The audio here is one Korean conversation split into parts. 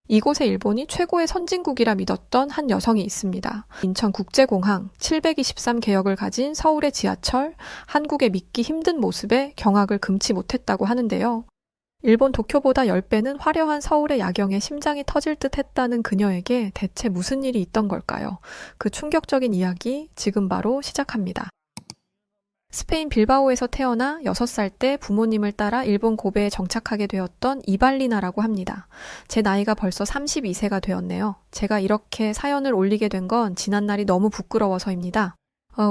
이곳에 일본이 최고의 선진국이라 믿었던 한 여성이 있습니다. 인천국제공항, 723 개역을 가진 서울의 지하철, 한국의 믿기 힘든 모습에 경악을 금치 못했다고 하는데요. 일본 도쿄보다 10배는 화려한 서울의 야경에 심장이 터질 듯 했다는 그녀에게 대체 무슨 일이 있던 걸까요? 그 충격적인 이야기 지금 바로 시작합니다. 스페인 빌바오에서 태어나 6살 때 부모님을 따라 일본 고베에 정착하게 되었던 이발리나라고 합니다. 제 나이가 벌써 32세가 되었네요. 제가 이렇게 사연을 올리게 된 건 지난날이 너무 부끄러워서입니다.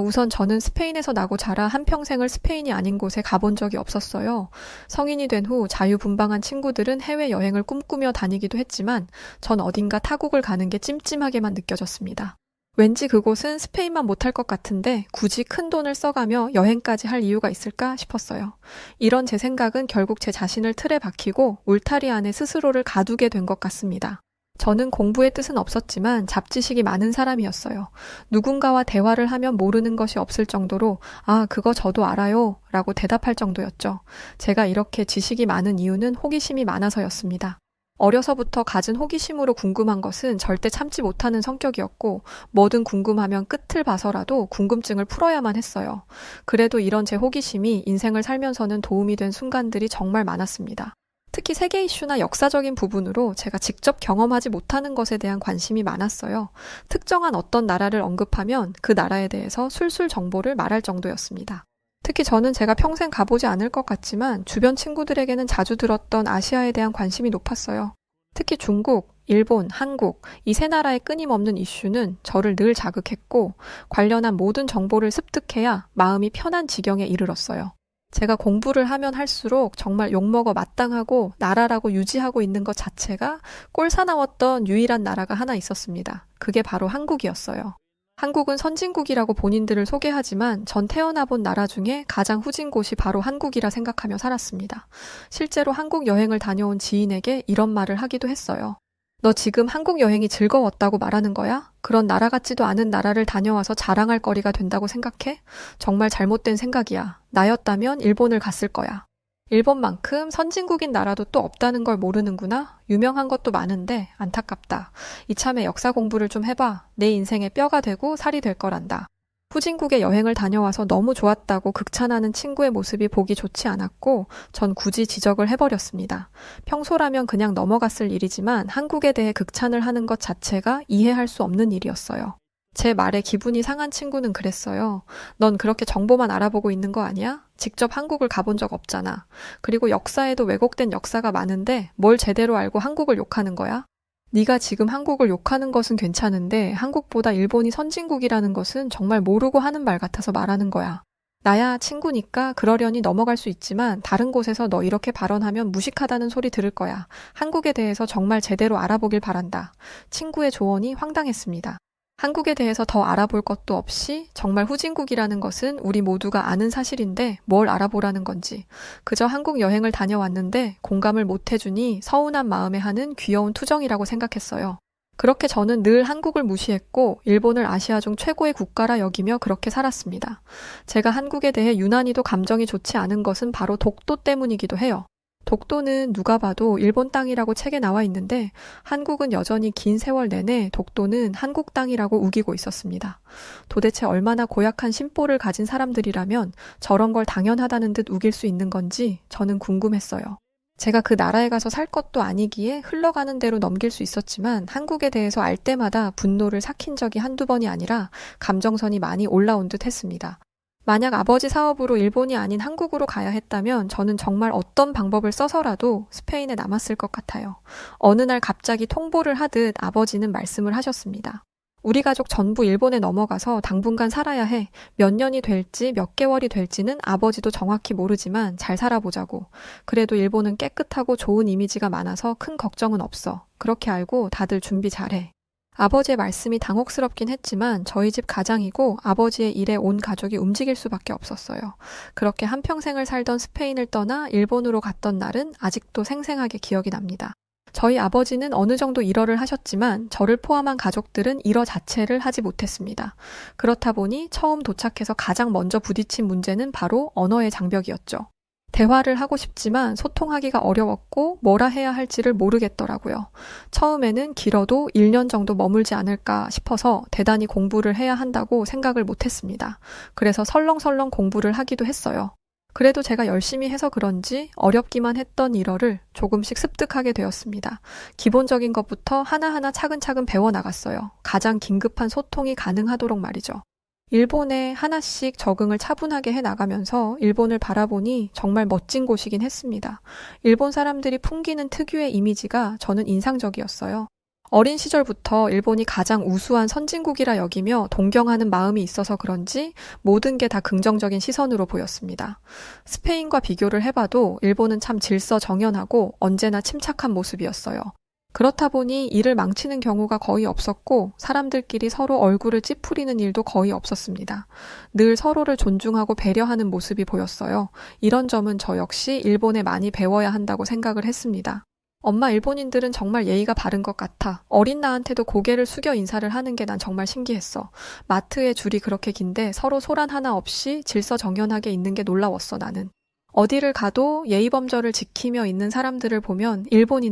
우선 저는 스페인에서 나고 자라 한평생을 스페인이 아닌 곳에 가본 적이 없었어요. 성인이 된 후 자유분방한 친구들은 해외여행을 꿈꾸며 다니기도 했지만 전 어딘가 타국을 가는 게 찜찜하게만 느껴졌습니다. 왠지 그곳은 스페인만 못할 것 같은데 굳이 큰 돈을 써가며 여행까지 할 이유가 있을까 싶었어요. 이런 제 생각은 결국 제 자신을 틀에 박히고 울타리 안에 스스로를 가두게 된 것 같습니다. 저는 공부의 뜻은 없었지만 잡지식이 많은 사람이었어요. 누군가와 대화를 하면 모르는 것이 없을 정도로 아, 그거 저도 알아요 라고 대답할 정도였죠. 제가 이렇게 지식이 많은 이유는 호기심이 많아서였습니다. 어려서부터 가진 호기심으로 궁금한 것은 절대 참지 못하는 성격이었고 뭐든 궁금하면 끝을 봐서라도 궁금증을 풀어야만 했어요. 그래도 이런 제 호기심이 인생을 살면서는 도움이 된 순간들이 정말 많았습니다. 특히 세계 이슈나 역사적인 부분으로 제가 직접 경험하지 못하는 것에 대한 관심이 많았어요. 특정한 어떤 나라를 언급하면 그 나라에 대해서 술술 정보를 말할 정도였습니다. 특히 저는 제가 평생 가보지 않을 것 같지만 주변 친구들에게는 자주 들었던 아시아에 대한 관심이 높았어요. 특히 중국, 일본, 한국 이 세 나라의 끊임없는 이슈는 저를 늘 자극했고 관련한 모든 정보를 습득해야 마음이 편한 지경에 이르렀어요. 제가 공부를 하면 할수록 정말 욕먹어 마땅하고 나라라고 유지하고 있는 것 자체가 꼴사나웠던 유일한 나라가 하나 있었습니다. 그게 바로 한국이었어요. 한국은 선진국이라고 본인들을 소개하지만 전 태어나 본 나라 중에 가장 후진 곳이 바로 한국이라 생각하며 살았습니다. 실제로 한국 여행을 다녀온 지인에게 이런 말을 하기도 했어요. 너 지금 한국 여행이 즐거웠다고 말하는 거야? 그런 나라 같지도 않은 나라를 다녀와서 자랑할 거리가 된다고 생각해? 정말 잘못된 생각이야. 나였다면 일본을 갔을 거야. 일본만큼 선진국인 나라도 또 없다는 걸 모르는구나. 유명한 것도 많은데 안타깝다. 이참에 역사 공부를 좀 해봐. 내 인생에 뼈가 되고 살이 될 거란다. 후진국에 여행을 다녀와서 너무 좋았다고 극찬하는 친구의 모습이 보기 좋지 않았고 전 굳이 지적을 해버렸습니다. 평소라면 그냥 넘어갔을 일이지만 한국에 대해 극찬을 하는 것 자체가 이해할 수 없는 일이었어요. 제 말에 기분이 상한 친구는 그랬어요. 넌 그렇게 정보만 알아보고 있는 거 아니야? 직접 한국을 가본 적 없잖아. 그리고 역사에도 왜곡된 역사가 많은데 뭘 제대로 알고 한국을 욕하는 거야? 네가 지금 한국을 욕하는 것은 괜찮은데 한국보다 일본이 선진국이라는 것은 정말 모르고 하는 말 같아서 말하는 거야. 나야 친구니까 그러려니 넘어갈 수 있지만 다른 곳에서 너 이렇게 발언하면 무식하다는 소리 들을 거야. 한국에 대해서 정말 제대로 알아보길 바란다. 친구의 조언이 황당했습니다. 한국에 대해서 더 알아볼 것도 없이 정말 후진국이라는 것은 우리 모두가 아는 사실인데 뭘 알아보라는 건지 그저 한국 여행을 다녀왔는데 공감을 못 해주니 서운한 마음에 하는 귀여운 투정이라고 생각했어요. 그렇게 저는 늘 한국을 무시했고 일본을 아시아 중 최고의 국가라 여기며 그렇게 살았습니다. 제가 한국에 대해 유난히도 감정이 좋지 않은 것은 바로 독도 때문이기도 해요. 독도는 누가 봐도 일본 땅이라고 책에 나와 있는데 한국은 여전히 긴 세월 내내 독도는 한국 땅이라고 우기고 있었습니다. 도대체 얼마나 고약한 심보를 가진 사람들이라면 저런 걸 당연하다는 듯 우길 수 있는 건지 저는 궁금했어요. 제가 그 나라에 가서 살 것도 아니기에 흘러가는 대로 넘길 수 있었지만 한국에 대해서 알 때마다 분노를 삭힌 적이 한두 번이 아니라 감정선이 많이 올라온 듯 했습니다. 만약 아버지 사업으로 일본이 아닌 한국으로 가야 했다면 저는 정말 어떤 방법을 써서라도 스페인에 남았을 것 같아요. 어느 날 갑자기 통보를 하듯 아버지는 말씀을 하셨습니다. 우리 가족 전부 일본에 넘어가서 당분간 살아야 해. 몇 년이 될지 몇 개월이 될지는 아버지도 정확히 모르지만 잘 살아보자고. 그래도 일본은 깨끗하고 좋은 이미지가 많아서 큰 걱정은 없어. 그렇게 알고 다들 준비 잘해. 아버지의 말씀이 당혹스럽긴 했지만 저희 집 가장이고 아버지의 일에 온 가족이 움직일 수밖에 없었어요. 그렇게 한평생을 살던 스페인을 떠나 일본으로 갔던 날은 아직도 생생하게 기억이 납니다. 저희 아버지는 어느 정도 일어를 하셨지만 저를 포함한 가족들은 일어 자체를 하지 못했습니다. 그렇다 보니 처음 도착해서 가장 먼저 부딪힌 문제는 바로 언어의 장벽이었죠. 대화를 하고 싶지만 소통하기가 어려웠고 뭐라 해야 할지를 모르겠더라고요. 처음에는 길어도 1년 정도 머물지 않을까 싶어서 대단히 공부를 해야 한다고 생각을 못했습니다. 그래서 설렁설렁 공부를 하기도 했어요. 그래도 제가 열심히 해서 그런지 어렵기만 했던 일어를 조금씩 습득하게 되었습니다. 기본적인 것부터 하나하나 차근차근 배워나갔어요. 가장 긴급한 소통이 가능하도록 말이죠. 일본에 하나씩 적응을 차분하게 해나가면서 일본을 바라보니 정말 멋진 곳이긴 했습니다. 일본 사람들이 풍기는 특유의 이미지가 저는 인상적이었어요. 어린 시절부터 일본이 가장 우수한 선진국이라 여기며 동경하는 마음이 있어서 그런지 모든 게 다 긍정적인 시선으로 보였습니다. 스페인과 비교를 해봐도 일본은 참 질서정연하고 언제나 침착한 모습이었어요. 그렇다 보니 일을 망치는 경우가 거의 없었고 사람들끼리 서로 얼굴을 찌푸리는 일도 거의 없었습니다. 늘 서로를 존중하고 배려하는 모습이 보였어요. 이런 점은 저 역시 일본에 많이 배워야 한다고 생각을 했습니다. 엄마 일본인들은 정말 예의가 바른 것 같아. 어린 나한테도 고개를 숙여 인사를 하는 게 난 정말 신기했어. 마트에 줄이 그렇게 긴데 서로 소란 하나 없이 질서정연하게 있는 게 놀라웠어 나는. 어디를 가도 예의범절을 지키며 있는 사람들을 보면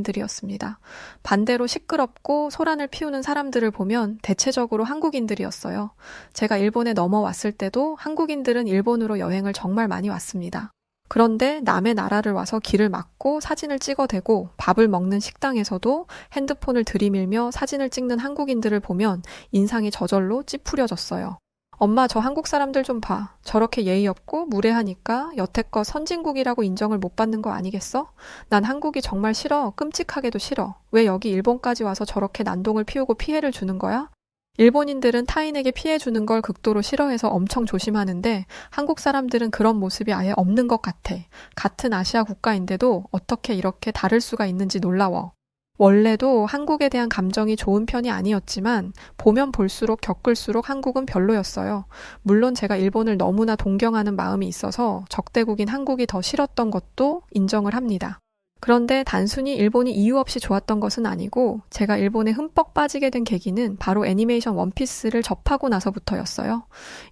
일본인들이었습니다. 반대로 시끄럽고 소란을 피우는 사람들을 보면 대체적으로 한국인들이었어요. 제가 일본에 넘어왔을 때도 한국인들은 일본으로 여행을 정말 많이 왔습니다. 그런데 남의 나라를 와서 길을 막고 사진을 찍어대고 밥을 먹는 식당에서도 핸드폰을 들이밀며 사진을 찍는 한국인들을 보면 인상이 저절로 찌푸려졌어요. 엄마, 저 한국 사람들 좀 봐. 저렇게 예의 없고 무례하니까 여태껏 선진국이라고 인정을 못 받는 거 아니겠어? 난 한국이 정말 싫어. 끔찍하게도 싫어. 왜 여기 일본까지 와서 저렇게 난동을 피우고 피해를 주는 거야? 일본인들은 타인에게 피해 주는 걸 극도로 싫어해서 엄청 조심하는데 한국 사람들은 그런 모습이 아예 없는 것 같아. 같은 아시아 국가인데도 어떻게 이렇게 다를 수가 있는지 놀라워. 원래도 한국에 대한 감정이 좋은 편이 아니었지만 보면 볼수록 겪을수록 한국은 별로였어요. 물론 제가 일본을 너무나 동경하는 마음이 있어서 적대국인 한국이 더 싫었던 것도 인정을 합니다. 그런데 단순히 일본이 이유 없이 좋았던 것은 아니고 제가 일본에 흠뻑 빠지게 된 계기는 바로 애니메이션 원피스를 접하고 나서부터였어요.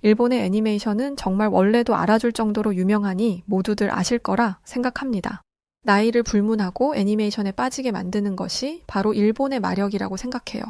일본의 애니메이션은 정말 원래도 알아줄 정도로 유명하니 모두들 아실 거라 생각합니다. 나이를 불문하고 애니메이션에 빠지게 만드는 것이 바로 일본의 마력이라고 생각해요.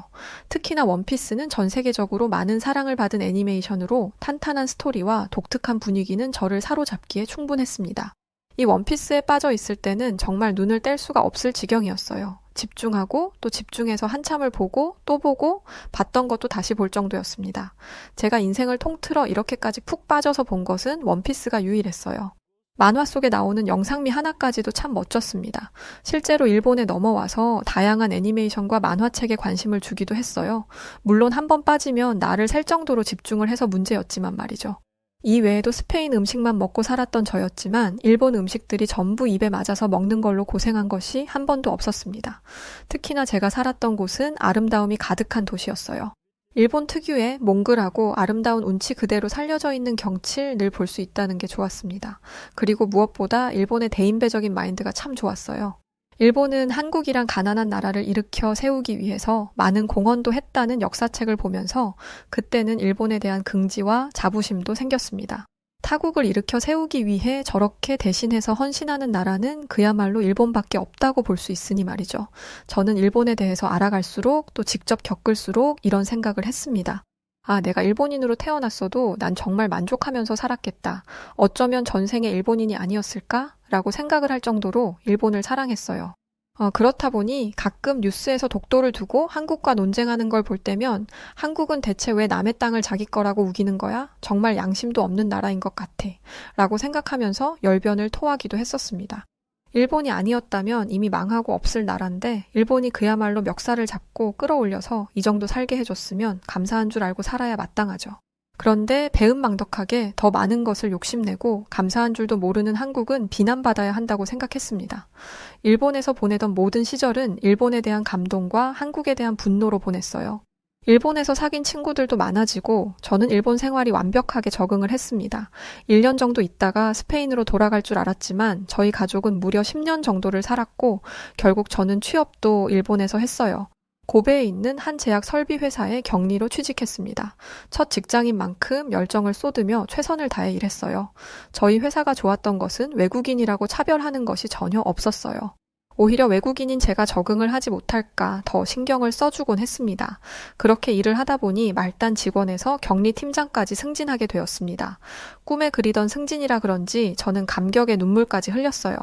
특히나 원피스는 전 세계적으로 많은 사랑을 받은 애니메이션으로 탄탄한 스토리와 독특한 분위기는 저를 사로잡기에 충분했습니다. 이 원피스에 빠져 있을 때는 정말 눈을 뗄 수가 없을 지경이었어요. 집중하고 또 집중해서 한참을 보고 또 보고 봤던 것도 다시 볼 정도였습니다. 제가 인생을 통틀어 이렇게까지 푹 빠져서 본 것은 원피스가 유일했어요. 만화 속에 나오는 영상미 하나까지도 참 멋졌습니다. 실제로 일본에 넘어와서 다양한 애니메이션과 만화책에 관심을 주기도 했어요. 물론 한 번 빠지면 나를 셀 정도로 집중을 해서 문제였지만 말이죠. 이 외에도 스페인 음식만 먹고 살았던 저였지만 일본 음식들이 전부 입에 맞아서 먹는 걸로 고생한 것이 한 번도 없었습니다. 특히나 제가 살았던 곳은 아름다움이 가득한 도시였어요. 일본 특유의 몽글하고 아름다운 운치 그대로 살려져 있는 경치를 늘 볼 수 있다는 게 좋았습니다. 그리고 무엇보다 일본의 대인배적인 마인드가 참 좋았어요. 일본은 한국이란 가난한 나라를 일으켜 세우기 위해서 많은 공헌도 했다는 역사책을 보면서 그때는 일본에 대한 긍지와 자부심도 생겼습니다. 타국을 일으켜 세우기 위해 저렇게 대신해서 헌신하는 나라는 그야말로 일본밖에 없다고 볼 수 있으니 말이죠. 저는 일본에 대해서 알아갈수록 또 직접 겪을수록 이런 생각을 했습니다. 아, 내가 일본인으로 태어났어도 난 정말 만족하면서 살았겠다. 어쩌면 전생에 일본인이 아니었을까? 라고 생각을 할 정도로 일본을 사랑했어요. 그렇다 보니 가끔 뉴스에서 독도를 두고 한국과 논쟁하는 걸 볼 때면 한국은 대체 왜 남의 땅을 자기 거라고 우기는 거야? 정말 양심도 없는 나라인 것 같아. 라고 생각하면서 열변을 토하기도 했었습니다. 일본이 아니었다면 이미 망하고 없을 나라인데 일본이 그야말로 멱살을 잡고 끌어올려서 이 정도 살게 해줬으면 감사한 줄 알고 살아야 마땅하죠. 그런데 배은망덕하게 더 많은 것을 욕심내고 감사한 줄도 모르는 한국은 비난받아야 한다고 생각했습니다. 일본에서 보내던 모든 시절은 일본에 대한 감동과 한국에 대한 분노로 보냈어요. 일본에서 사귄 친구들도 많아지고 저는 일본 생활이 완벽하게 적응을 했습니다. 1년 정도 있다가 스페인으로 돌아갈 줄 알았지만 저희 가족은 무려 10년 정도를 살았고 결국 저는 취업도 일본에서 했어요. 고베에 있는 한 제약 설비 회사에 격리로 취직했습니다. 첫 직장인 만큼 열정을 쏟으며 최선을 다해 일했어요. 저희 회사가 좋았던 것은 외국인이라고 차별하는 것이 전혀 없었어요. 오히려 외국인인 제가 적응을 하지 못할까 더 신경을 써주곤 했습니다. 그렇게 일을 하다 보니 말단 직원에서 격리 팀장까지 승진하게 되었습니다. 꿈에 그리던 승진이라 그런지 저는 감격의 눈물까지 흘렸어요.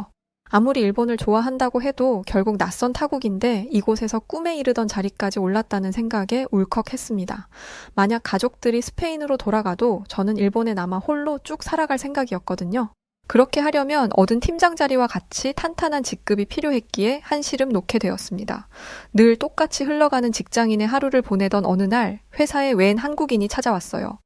아무리 일본을 좋아한다고 해도 결국 낯선 타국인데 이곳에서 꿈에 이르던 자리까지 올랐다는 생각에 울컥했습니다. 만약 가족들이 스페인으로 돌아가도 저는 일본에 남아 홀로 쭉 살아갈 생각이었거든요. 그렇게 하려면 얻은 팀장 자리와 같이 탄탄한 직급이 필요했기에 한시름 놓게 되었습니다. 늘 똑같이 흘러가는 직장인의 하루를 보내던 어느 날 회사에 웬 한국인이 찾아왔어요.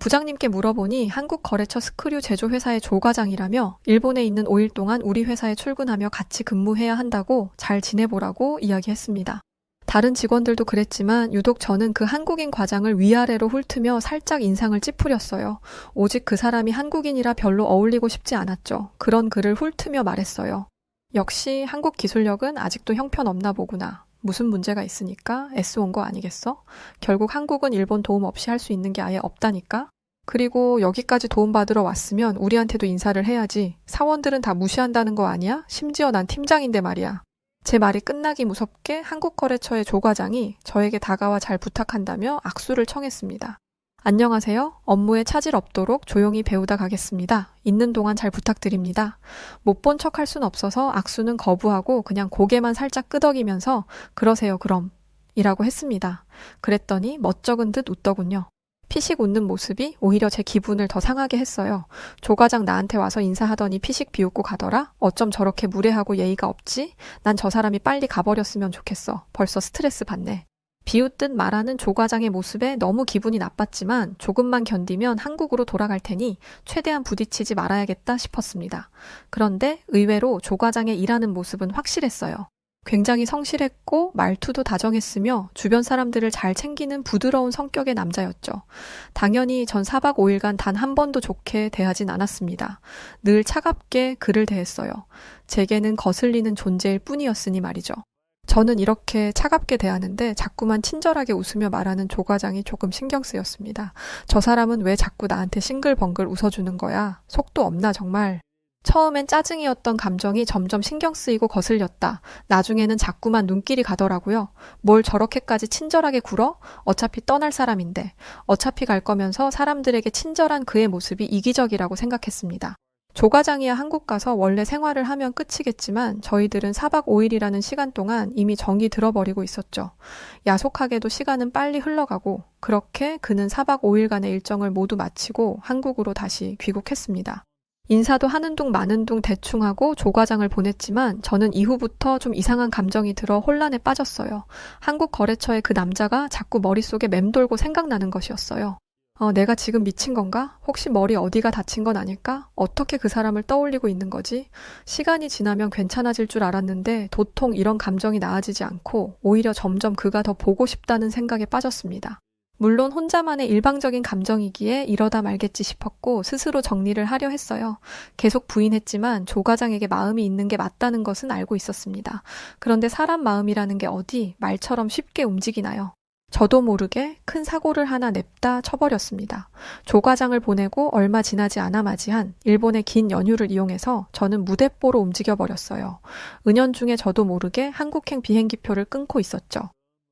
부장님께 물어보니 한국 거래처 스크류 제조 회사의 조 과장이라며 일본에 있는 5일 동안 우리 회사에 출근하며 같이 근무해야 한다고 잘 지내보라고 이야기했습니다. 다른 직원들도 그랬지만 유독 저는 그 한국인 과장을 위아래로 훑으며 살짝 인상을 찌푸렸어요. 오직 그 사람이 한국인이라 별로 어울리고 싶지 않았죠. 그런 그를 훑으며 말했어요. 역시 한국 기술력은 아직도 형편없나 보구나. 무슨 문제가 있으니까 애써온 거 아니겠어? 결국 한국은 일본 도움 없이 할 수 있는 게 아예 없다니까? 그리고 여기까지 도움받으러 왔으면 우리한테도 인사를 해야지. 사원들은 다 무시한다는 거 아니야? 심지어 난 팀장인데 말이야. 제 말이 끝나기 무섭게 한국거래처의 조 과장이 저에게 다가와 잘 부탁한다며 악수를 청했습니다. 안녕하세요. 업무에 차질 없도록 조용히 배우다 가겠습니다. 있는 동안 잘 부탁드립니다. 못 본 척 할 순 없어서 악수는 거부하고 그냥 고개만 살짝 끄덕이면서 그러세요 그럼 이라고 했습니다. 그랬더니 멋쩍은 듯 웃더군요. 피식 웃는 모습이 오히려 제 기분을 더 상하게 했어요. 조 과장 나한테 와서 인사하더니 피식 비웃고 가더라? 어쩜 저렇게 무례하고 예의가 없지? 난 저 사람이 빨리 가버렸으면 좋겠어. 벌써 스트레스 받네. 비웃듯 말하는 조 과장의 모습에 너무 기분이 나빴지만 조금만 견디면 한국으로 돌아갈 테니 최대한 부딪히지 말아야겠다 싶었습니다. 그런데 의외로 조 과장의 일하는 모습은 확실했어요. 굉장히 성실했고 말투도 다정했으며 주변 사람들을 잘 챙기는 부드러운 성격의 남자였죠. 당연히 전 4박 5일간 단 한 번도 좋게 대하진 않았습니다. 늘 차갑게 그를 대했어요. 제게는 거슬리는 존재일 뿐이었으니 말이죠. 저는 이렇게 차갑게 대하는데 자꾸만 친절하게 웃으며 말하는 조 과장이 조금 신경 쓰였습니다. 저 사람은 왜 자꾸 나한테 싱글벙글 웃어주는 거야? 속도 없나 정말. 처음엔 짜증이었던 감정이 점점 신경 쓰이고 거슬렸다. 나중에는 자꾸만 눈길이 가더라고요. 뭘 저렇게까지 친절하게 굴어? 어차피 떠날 사람인데. 어차피 갈 거면서 사람들에게 친절한 그의 모습이 이기적이라고 생각했습니다. 조 과장이야 한국 가서 원래 생활을 하면 끝이겠지만 저희들은 4박 5일이라는 시간 동안 이미 정이 들어버리고 있었죠. 야속하게도 시간은 빨리 흘러가고 그렇게 그는 4박 5일간의 일정을 모두 마치고 한국으로 다시 귀국했습니다. 인사도 하는 둥 마는 둥 대충 하고 조 과장을 보냈지만 저는 이후부터 좀 이상한 감정이 들어 혼란에 빠졌어요. 한국 거래처의 그 남자가 자꾸 머릿속에 맴돌고 생각나는 것이었어요. 내가 지금 미친 건가? 혹시 머리 어디가 다친 건 아닐까? 어떻게 그 사람을 떠올리고 있는 거지? 시간이 지나면 괜찮아질 줄 알았는데 도통 이런 감정이 나아지지 않고 오히려 점점 그가 더 보고 싶다는 생각에 빠졌습니다. 물론 혼자만의 일방적인 감정이기에 이러다 말겠지 싶었고 스스로 정리를 하려 했어요. 계속 부인했지만 조 과장에게 마음이 있는 게 맞다는 것은 알고 있었습니다. 그런데 사람 마음이라는 게 어디 말처럼 쉽게 움직이나요? 저도 모르게 큰 사고를 하나 냅다 쳐버렸습니다. 조 과장을 보내고 얼마 지나지 않아마지한 일본의 긴 연휴를 이용해서 저는 무대뽀로 움직여버렸어요. 은연중에 저도 모르게 한국행 비행기표를 끊고 있었죠.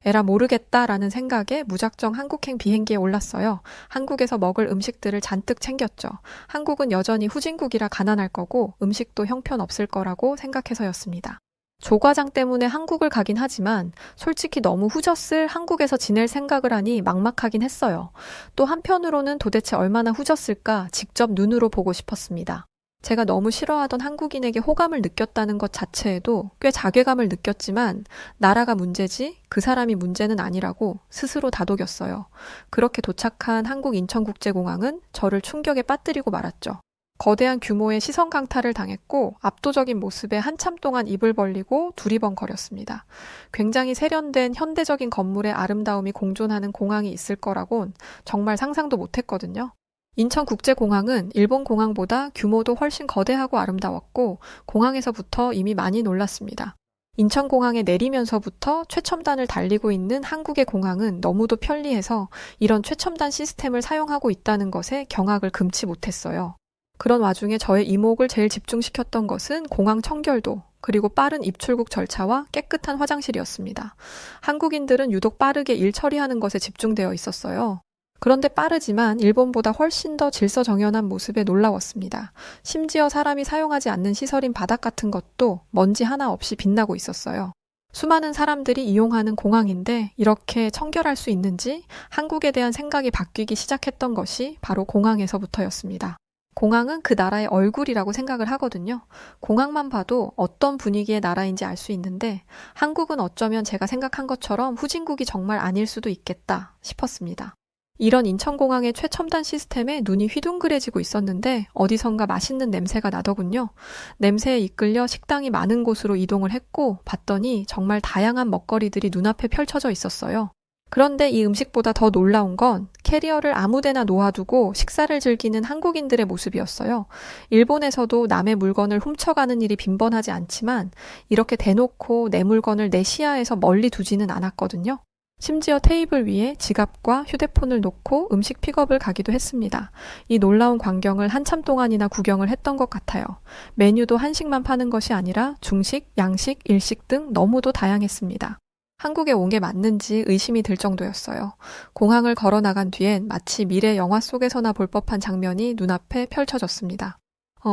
에라 모르겠다라는 생각에 무작정 한국행 비행기에 올랐어요. 한국에서 먹을 음식들을 잔뜩 챙겼죠. 한국은 여전히 후진국이라 가난할 거고 음식도 형편없을 거라고 생각해서였습니다. 조 과장 때문에 한국을 가긴 하지만 솔직히 너무 후졌을 한국에서 지낼 생각을 하니 막막하긴 했어요. 또 한편으로는 도대체 얼마나 후졌을까 직접 눈으로 보고 싶었습니다. 제가 너무 싫어하던 한국인에게 호감을 느꼈다는 것 자체에도 꽤 자괴감을 느꼈지만 나라가 문제지 그 사람이 문제는 아니라고 스스로 다독였어요. 그렇게 도착한 한국 인천국제공항은 저를 충격에 빠뜨리고 말았죠. 거대한 규모의 시선 강탈을 당했고 압도적인 모습에 한참 동안 입을 벌리고 두리번거렸습니다. 굉장히 세련된 현대적인 건물의 아름다움이 공존하는 공항이 있을 거라곤 정말 상상도 못했거든요. 인천국제공항은 일본 공항보다 규모도 훨씬 거대하고 아름다웠고 공항에서부터 이미 많이 놀랐습니다. 인천공항에 내리면서부터 최첨단을 달리고 있는 한국의 공항은 너무도 편리해서 이런 최첨단 시스템을 사용하고 있다는 것에 경악을 금치 못했어요. 그런 와중에 저의 이목을 제일 집중시켰던 것은 공항 청결도, 그리고 빠른 입출국 절차와 깨끗한 화장실이었습니다. 한국인들은 유독 빠르게 일 처리하는 것에 집중되어 있었어요. 그런데 빠르지만 일본보다 훨씬 더 질서정연한 모습에 놀라웠습니다. 심지어 사람이 사용하지 않는 시설인 바닥 같은 것도 먼지 하나 없이 빛나고 있었어요. 수많은 사람들이 이용하는 공항인데 이렇게 청결할 수 있는지 한국에 대한 생각이 바뀌기 시작했던 것이 바로 공항에서부터였습니다. 공항은 그 나라의 얼굴이라고 생각을 하거든요. 공항만 봐도 어떤 분위기의 나라인지 알 수 있는데 한국은 어쩌면 제가 생각한 것처럼 후진국이 정말 아닐 수도 있겠다 싶었습니다. 이런 인천공항의 최첨단 시스템에 눈이 휘둥그레지고 있었는데 어디선가 맛있는 냄새가 나더군요. 냄새에 이끌려 식당이 많은 곳으로 이동을 했고 봤더니 정말 다양한 먹거리들이 눈앞에 펼쳐져 있었어요. 그런데 이 음식보다 더 놀라운 건 캐리어를 아무데나 놓아두고 식사를 즐기는 한국인들의 모습이었어요. 일본에서도 남의 물건을 훔쳐가는 일이 빈번하지 않지만 이렇게 대놓고 내 물건을 내 시야에서 멀리 두지는 않았거든요. 심지어 테이블 위에 지갑과 휴대폰을 놓고 음식 픽업을 가기도 했습니다. 이 놀라운 광경을 한참 동안이나 구경을 했던 것 같아요. 메뉴도 한식만 파는 것이 아니라 중식, 양식, 일식 등 너무도 다양했습니다. 한국에 온 게 맞는지 의심이 들 정도였어요. 공항을 걸어 나간 뒤엔 마치 미래 영화 속에서나 볼 법한 장면이 눈앞에 펼쳐졌습니다.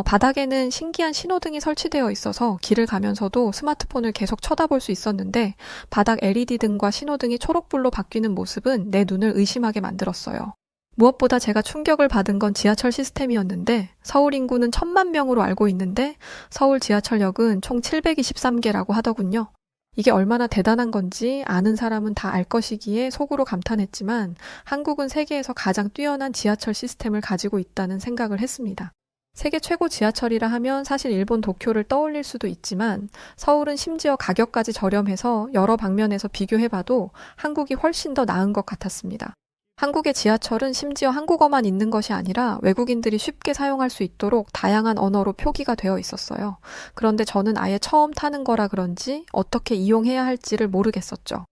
바닥에는 신기한 신호등이 설치되어 있어서 길을 가면서도 스마트폰을 계속 쳐다볼 수 있었는데 바닥 LED 등과 신호등이 초록불로 바뀌는 모습은 내 눈을 의심하게 만들었어요. 무엇보다 제가 충격을 받은 건 지하철 시스템이었는데 서울 인구는 1000만 명으로 알고 있는데 서울 지하철역은 총 723개라고 하더군요. 이게 얼마나 대단한 건지 아는 사람은 다 알 것이기에 속으로 감탄했지만 한국은 세계에서 가장 뛰어난 지하철 시스템을 가지고 있다는 생각을 했습니다. 세계 최고 지하철이라 하면 사실 일본 도쿄를 떠올릴 수도 있지만 서울은 심지어 가격까지 저렴해서 여러 방면에서 비교해봐도 한국이 훨씬 더 나은 것 같았습니다. 한국의 지하철은 심지어 한국어만 있는 것이 아니라 외국인들이 쉽게 사용할 수 있도록 다양한 언어로 표기가 되어 있었어요. 그런데 저는 아예 처음 타는 거라 그런지 어떻게 이용해야 할지를 모르겠었죠.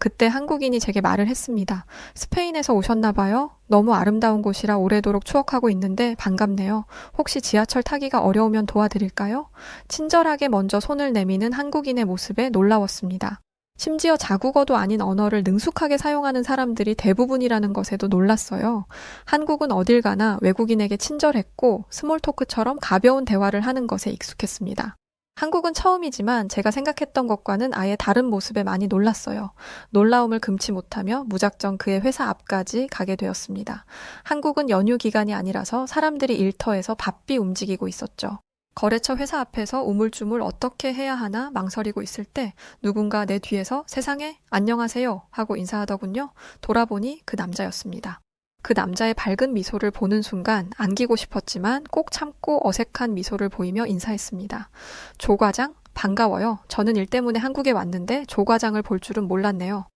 그때 한국인이 제게 말을 했습니다. 스페인에서 오셨나 봐요? 너무 아름다운 곳이라 오래도록 추억하고 있는데 반갑네요. 혹시 지하철 타기가 어려우면 도와드릴까요? 친절하게 먼저 손을 내미는 한국인의 모습에 놀라웠습니다. 심지어 자국어도 아닌 언어를 능숙하게 사용하는 사람들이 대부분이라는 것에도 놀랐어요. 한국은 어딜 가나 외국인에게 친절했고 스몰 토크처럼 가벼운 대화를 하는 것에 익숙했습니다. 한국은 처음이지만 제가 생각했던 것과는 아예 다른 모습에 많이 놀랐어요. 놀라움을 금치 못하며 무작정 그의 회사 앞까지 가게 되었습니다. 한국은 연휴 기간이 아니라서 사람들이 일터에서 바삐 움직이고 있었죠. 거래처 회사 앞에서 우물쭈물 어떻게 해야 하나 망설이고 있을 때 누군가 내 뒤에서 세상에 안녕하세요 하고 인사하더군요. 돌아보니 그 남자였습니다. 그 남자의 밝은 미소를 보는 순간 안기고 싶었지만 꼭 참고 어색한 미소를 보이며 인사했습니다. 조 과장? 반가워요. 저는 일 때문에 한국에 왔는데 조 과장을 볼 줄은 몰랐네요.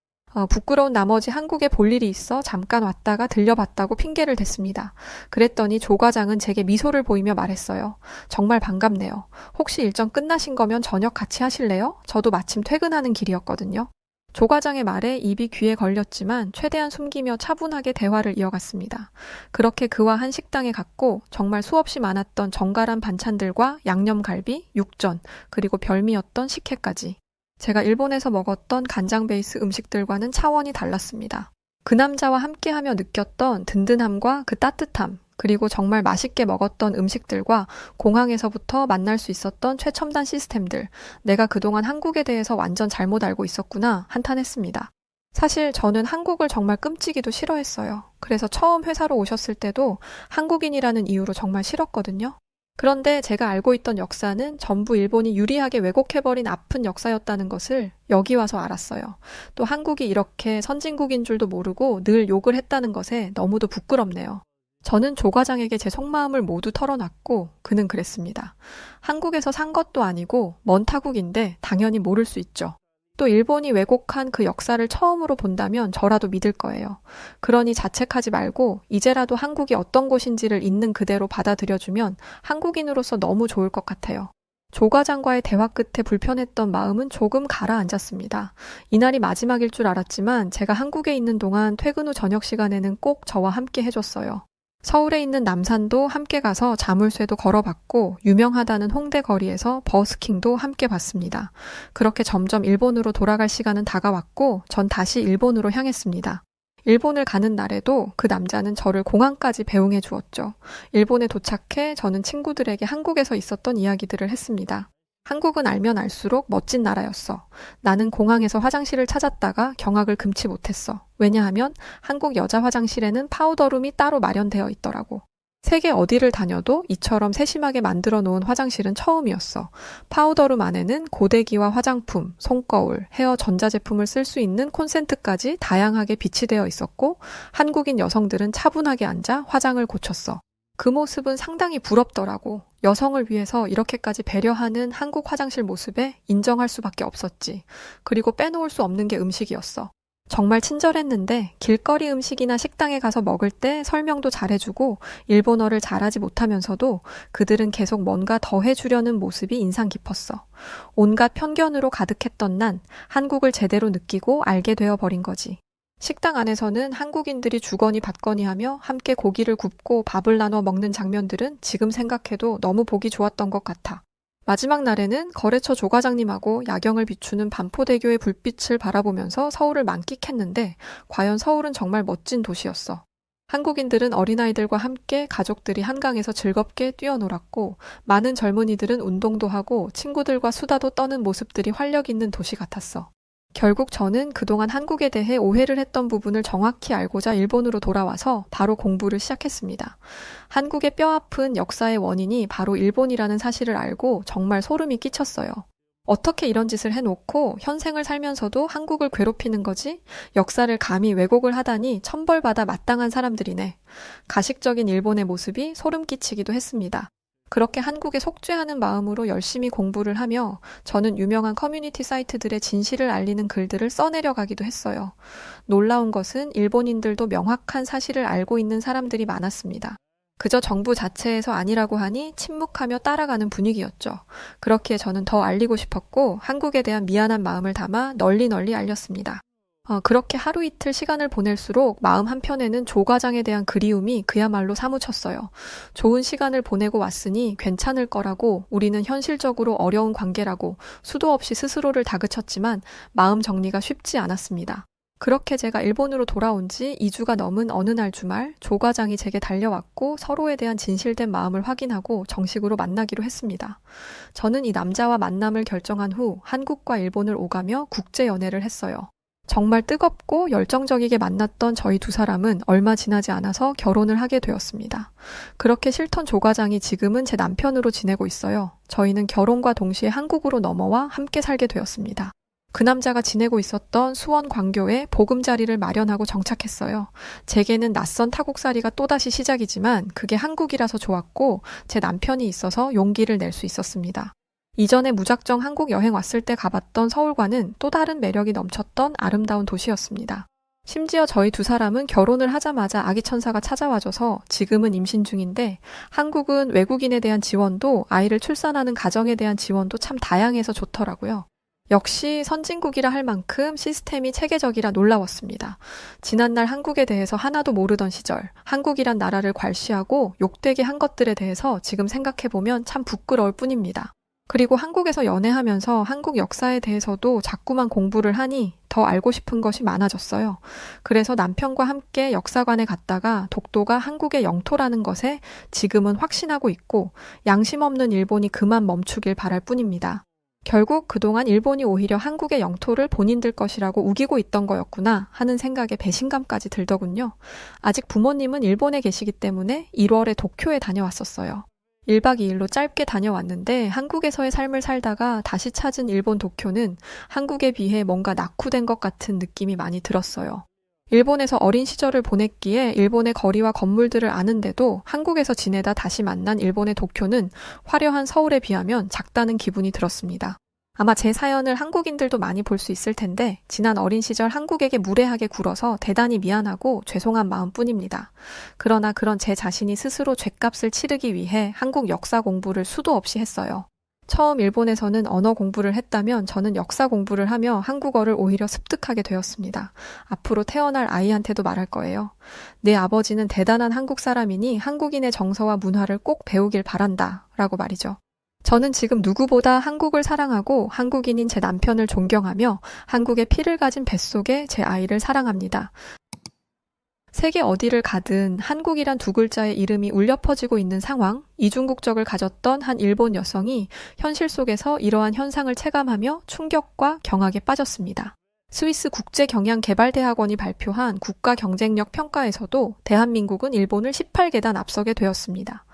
부끄러운 나머지 한국에 볼 일이 있어 잠깐 왔다가 들려봤다고 핑계를 댔습니다. 그랬더니 조 과장은 제게 미소를 보이며 말했어요. 정말 반갑네요. 혹시 일정 끝나신 거면 저녁 같이 하실래요? 저도 마침 퇴근하는 길이었거든요. 조 과장의 말에 입이 귀에 걸렸지만 최대한 숨기며 차분하게 대화를 이어갔습니다. 그렇게 그와 한 식당에 갔고 정말 수없이 많았던 정갈한 반찬들과 양념갈비, 육전, 그리고 별미였던 식혜까지. 제가 일본에서 먹었던 간장 베이스 음식들과는 차원이 달랐습니다. 그 남자와 함께하며 느꼈던 든든함과 그 따뜻함, 그리고 정말 맛있게 먹었던 음식들과 공항에서부터 만날 수 있었던 최첨단 시스템들, 내가 그동안 한국에 대해서 완전 잘못 알고 있었구나 한탄했습니다. 사실 저는 한국을 정말 끔찍이도 싫어했어요. 그래서 처음 회사로 오셨을 때도 한국인이라는 이유로 정말 싫었거든요. 그런데 제가 알고 있던 역사는 전부 일본이 유리하게 왜곡해버린 아픈 역사였다는 것을 여기 와서 알았어요. 또 한국이 이렇게 선진국인 줄도 모르고 늘 욕을 했다는 것에 너무도 부끄럽네요. 저는 조 과장에게 제 속마음을 모두 털어놨고 그는 그랬습니다. 한국에서 산 것도 아니고 먼 타국인데 당연히 모를 수 있죠. 또 일본이 왜곡한 그 역사를 처음으로 본다면 저라도 믿을 거예요. 그러니 자책하지 말고 이제라도 한국이 어떤 곳인지를 있는 그대로 받아들여주면 한국인으로서 너무 좋을 것 같아요. 조 과장과의 대화 끝에 불편했던 마음은 조금 가라앉았습니다. 이날이 마지막일 줄 알았지만 제가 한국에 있는 동안 퇴근 후 저녁 시간에는 꼭 저와 함께 해줬어요. 서울에 있는 남산도 함께 가서 자물쇠도 걸어봤고 유명하다는 홍대 거리에서 버스킹도 함께 봤습니다. 그렇게 점점 일본으로 돌아갈 시간은 다가왔고 전 다시 일본으로 향했습니다. 일본을 가는 날에도 그 남자는 저를 공항까지 배웅해 주었죠. 일본에 도착해 저는 친구들에게 한국에서 있었던 이야기들을 했습니다. 한국은 알면 알수록 멋진 나라였어. 나는 공항에서 화장실을 찾았다가 경악을 금치 못했어. 왜냐하면 한국 여자 화장실에는 파우더룸이 따로 마련되어 있더라고. 세계 어디를 다녀도 이처럼 세심하게 만들어 놓은 화장실은 처음이었어. 파우더룸 안에는 고데기와 화장품, 손거울, 헤어 전자제품을 쓸 수 있는 콘센트까지 다양하게 비치되어 있었고 한국인 여성들은 차분하게 앉아 화장을 고쳤어. 그 모습은 상당히 부럽더라고. 여성을 위해서 이렇게까지 배려하는 한국 화장실 모습에 인정할 수밖에 없었지. 그리고 빼놓을 수 없는 게 음식이었어. 정말 친절했는데 길거리 음식이나 식당에 가서 먹을 때 설명도 잘해주고 일본어를 잘하지 못하면서도 그들은 계속 뭔가 더 해주려는 모습이 인상 깊었어. 온갖 편견으로 가득했던 난 한국을 제대로 느끼고 알게 되어 버린 거지. 식당 안에서는 한국인들이 주거니 받거니 하며 함께 고기를 굽고 밥을 나눠 먹는 장면들은 지금 생각해도 너무 보기 좋았던 것 같아. 마지막 날에는 거래처 조 과장님하고 야경을 비추는 반포대교의 불빛을 바라보면서 서울을 만끽했는데 과연 서울은 정말 멋진 도시였어. 한국인들은 어린아이들과 함께 가족들이 한강에서 즐겁게 뛰어놀았고 많은 젊은이들은 운동도 하고 친구들과 수다도 떠는 모습들이 활력 있는 도시 같았어. 결국 저는 그동안 한국에 대해 오해를 했던 부분을 정확히 알고자 일본으로 돌아와서 바로 공부를 시작했습니다. 한국의 뼈아픈 역사의 원인이 바로 일본이라는 사실을 알고 정말 소름이 끼쳤어요. 어떻게 이런 짓을 해놓고 현생을 살면서도 한국을 괴롭히는 거지? 역사를 감히 왜곡을 하다니 천벌받아 마땅한 사람들이네. 가식적인 일본의 모습이 소름 끼치기도 했습니다. 그렇게 한국에 속죄하는 마음으로 열심히 공부를 하며 저는 유명한 커뮤니티 사이트들의 진실을 알리는 글들을 써내려가기도 했어요. 놀라운 것은 일본인들도 명확한 사실을 알고 있는 사람들이 많았습니다. 그저 정부 자체에서 아니라고 하니 침묵하며 따라가는 분위기였죠. 그렇기에 저는 더 알리고 싶었고 한국에 대한 미안한 마음을 담아 널리 알렸습니다. 그렇게 하루 이틀 시간을 보낼수록 마음 한편에는 조 과장에 대한 그리움이 그야말로 사무쳤어요. 좋은 시간을 보내고 왔으니 괜찮을 거라고 우리는 현실적으로 어려운 관계라고 수도 없이 스스로를 다그쳤지만 마음 정리가 쉽지 않았습니다. 그렇게 제가 일본으로 돌아온 지 2주가 넘은 어느 날 주말 조 과장이 제게 달려왔고 서로에 대한 진실된 마음을 확인하고 정식으로 만나기로 했습니다. 저는 이 남자와 만남을 결정한 후 한국과 일본을 오가며 국제 연애를 했어요. 정말 뜨겁고 열정적이게 만났던 저희 두 사람은 얼마 지나지 않아서 결혼을 하게 되었습니다. 그렇게 싫던 조 과장이 지금은 제 남편으로 지내고 있어요. 저희는 결혼과 동시에 한국으로 넘어와 함께 살게 되었습니다. 그 남자가 지내고 있었던 수원 광교에 보금자리를 마련하고 정착했어요. 제게는 낯선 타국살이가 또다시 시작이지만 그게 한국이라서 좋았고 제 남편이 있어서 용기를 낼 수 있었습니다. 이전에 무작정 한국 여행 왔을 때 가봤던 서울과는 또 다른 매력이 넘쳤던 아름다운 도시였습니다. 심지어 저희 두 사람은 결혼을 하자마자 아기 천사가 찾아와줘서 지금은 임신 중인데 한국은 외국인에 대한 지원도 아이를 출산하는 가정에 대한 지원도 참 다양해서 좋더라고요. 역시 선진국이라 할 만큼 시스템이 체계적이라 놀라웠습니다. 지난날 한국에 대해서 하나도 모르던 시절, 한국이란 나라를 괄시하고 욕되게 한 것들에 대해서 지금 생각해보면 참 부끄러울 뿐입니다. 그리고 한국에서 연애하면서 한국 역사에 대해서도 자꾸만 공부를 하니 더 알고 싶은 것이 많아졌어요. 그래서 남편과 함께 역사관에 갔다가 독도가 한국의 영토라는 것에 지금은 확신하고 있고 양심 없는 일본이 그만 멈추길 바랄 뿐입니다. 결국 그동안 일본이 오히려 한국의 영토를 본인들 것이라고 우기고 있던 거였구나 하는 생각에 배신감까지 들더군요. 아직 부모님은 일본에 계시기 때문에 1월에 도쿄에 다녀왔었어요. 1박 2일로 짧게 다녀왔는데 한국에서의 삶을 살다가 다시 찾은 일본 도쿄는 한국에 비해 뭔가 낙후된 것 같은 느낌이 많이 들었어요. 일본에서 어린 시절을 보냈기에 일본의 거리와 건물들을 아는데도 한국에서 지내다 다시 만난 일본의 도쿄는 화려한 서울에 비하면 작다는 기분이 들었습니다. 아마 제 사연을 한국인들도 많이 볼 수 있을 텐데 지난 어린 시절 한국에게 무례하게 굴어서 대단히 미안하고 죄송한 마음뿐입니다. 그러나 그런 제 자신이 스스로 죗값을 치르기 위해 한국 역사 공부를 수도 없이 했어요. 처음 일본에서는 언어 공부를 했다면 저는 역사 공부를 하며 한국어를 오히려 습득하게 되었습니다. 앞으로 태어날 아이한테도 말할 거예요. 내 아버지는 대단한 한국 사람이니 한국인의 정서와 문화를 꼭 배우길 바란다 라고 말이죠. 저는 지금 누구보다 한국을 사랑하고 한국인인 제 남편을 존경하며 한국의 피를 가진 뱃속에 제 아이를 사랑합니다. 세계 어디를 가든 한국이란 두 글자의 이름이 울려 퍼지고 있는 상황, 이중국적을 가졌던 한 일본 여성이 현실 속에서 이러한 현상을 체감하며 충격과 경악에 빠졌습니다. 스위스 국제경향개발대학원이 발표한 국가 경쟁력 평가에서도 대한민국은 일본을 18계단 앞서게 되었습니다.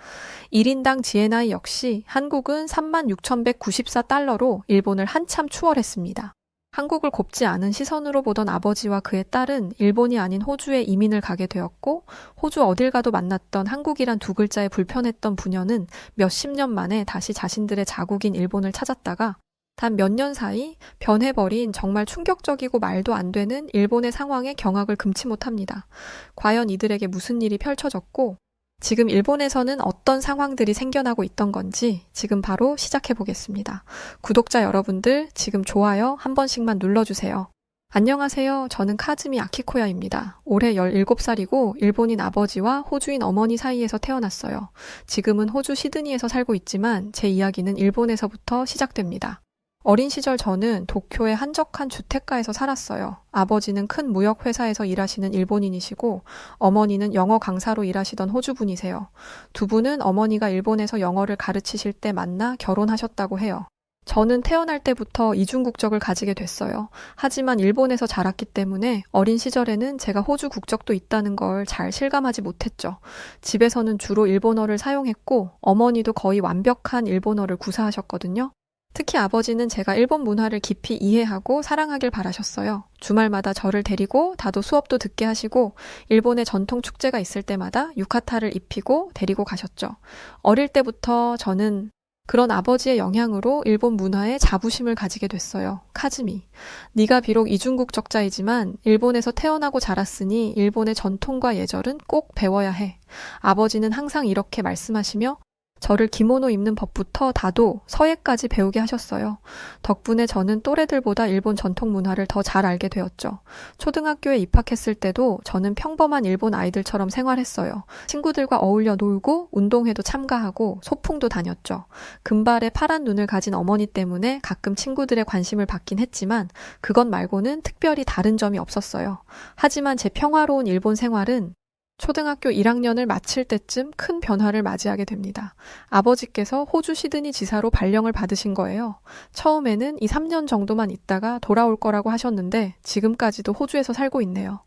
1인당 GNI 역시 한국은 36,194달러로 일본을 한참 추월했습니다. 한국을 곱지 않은 시선으로 보던 아버지와 그의 딸은 일본이 아닌 호주에 이민을 가게 되었고 호주 어딜 가도 만났던 한국이란 두 글자에 불편했던 부녀는 몇십 년 만에 다시 자신들의 자국인 일본을 찾았다가 단 몇 년 사이 변해버린 정말 충격적이고 말도 안 되는 일본의 상황에 경악을 금치 못합니다. 과연 이들에게 무슨 일이 펼쳐졌고 지금 일본에서는 어떤 상황들이 생겨나고 있던 건지 지금 바로 시작해 보겠습니다. 구독자 여러분들 지금 좋아요 한 번씩만 눌러주세요. 안녕하세요. 저는 카즈미 아키코야입니다. 올해 17살이고 일본인 아버지와 호주인 어머니 사이에서 태어났어요. 지금은 호주 시드니에서 살고 있지만 제 이야기는 일본에서부터 시작됩니다. 어린 시절 저는 도쿄의 한적한 주택가에서 살았어요. 아버지는 큰 무역회사에서 일하시는 일본인이시고 어머니는 영어 강사로 일하시던 호주분이세요. 두 분은 어머니가 일본에서 영어를 가르치실 때 만나 결혼하셨다고 해요. 저는 태어날 때부터 이중국적을 가지게 됐어요. 하지만 일본에서 자랐기 때문에 어린 시절에는 제가 호주 국적도 있다는 걸 잘 실감하지 못했죠. 집에서는 주로 일본어를 사용했고 어머니도 거의 완벽한 일본어를 구사하셨거든요. 특히 아버지는 제가 일본 문화를 깊이 이해하고 사랑하길 바라셨어요. 주말마다 저를 데리고 다도 수업도 듣게 하시고 일본의 전통 축제가 있을 때마다 유카타를 입히고 데리고 가셨죠. 어릴 때부터 저는 그런 아버지의 영향으로 일본 문화에 자부심을 가지게 됐어요. 카즈미, 네가 비록 이중국적자이지만 일본에서 태어나고 자랐으니 일본의 전통과 예절은 꼭 배워야 해. 아버지는 항상 이렇게 말씀하시며 저를 기모노 입는 법부터 다도 서예까지 배우게 하셨어요. 덕분에 저는 또래들보다 일본 전통 문화를 더 잘 알게 되었죠. 초등학교에 입학했을 때도 저는 평범한 일본 아이들처럼 생활했어요. 친구들과 어울려 놀고 운동회도 참가하고 소풍도 다녔죠. 금발에 파란 눈을 가진 어머니 때문에 가끔 친구들의 관심을 받긴 했지만 그것 말고는 특별히 다른 점이 없었어요. 하지만 제 평화로운 일본 생활은 초등학교 1학년을 마칠 때쯤 큰 변화를 맞이하게 됩니다. 아버지께서 호주 시드니 지사로 발령을 받으신 거예요. 처음에는 2, 3년 정도만 있다가 돌아올 거라고 하셨는데 지금까지도 호주에서 살고 있네요.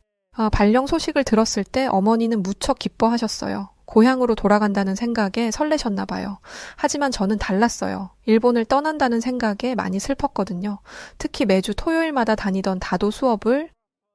발령 소식을 들었을 때 어머니는 무척 기뻐하셨어요. 고향으로 돌아간다는 생각에 설레셨나 봐요. 하지만 저는 달랐어요. 일본을 떠난다는 생각에 많이 슬펐거든요. 특히 매주 토요일마다 다니던 다도 수업을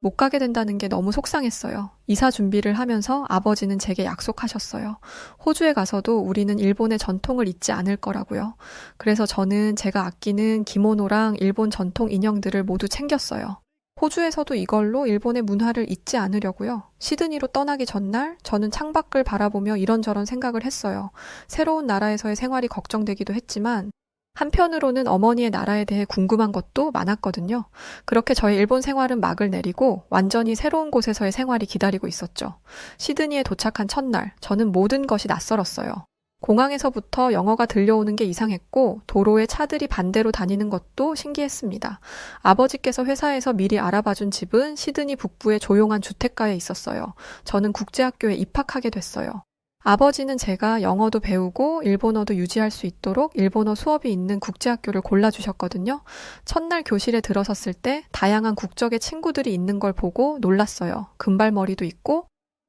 못 가게 된다는 게 너무 속상했어요. 이사 준비를 하면서 아버지는 제게 약속하셨어요. 호주에 가서도 우리는 일본의 전통을 잊지 않을 거라고요. 그래서 저는 제가 아끼는 기모노랑 일본 전통 인형들을 모두 챙겼어요. 호주에서도 이걸로 일본의 문화를 잊지 않으려고요. 시드니로 떠나기 전날 저는 창밖을 바라보며 이런저런 생각을 했어요. 새로운 나라에서의 생활이 걱정되기도 했지만 한편으로는 어머니의 나라에 대해 궁금한 것도 많았거든요. 그렇게 저의 일본 생활은 막을 내리고 완전히 새로운 곳에서의 생활이 기다리고 있었죠. 시드니에 도착한 첫날, 저는 모든 것이 낯설었어요. 공항에서부터 영어가 들려오는 게 이상했고 도로에 차들이 반대로 다니는 것도 신기했습니다. 아버지께서 회사에서 미리 알아봐준 집은 시드니 북부의 조용한 주택가에 있었어요. 저는 국제학교에 입학하게 됐어요. 아버지는 제가 영어도 배우고 일본어도 유지할 수 있도록 일본어 수업이 있는 국제학교를 골라주셨거든요. 첫날 교실에 들어섰을 때 다양한 국적의 친구들이 있는 걸 보고 놀랐어요. 금발머리도 있고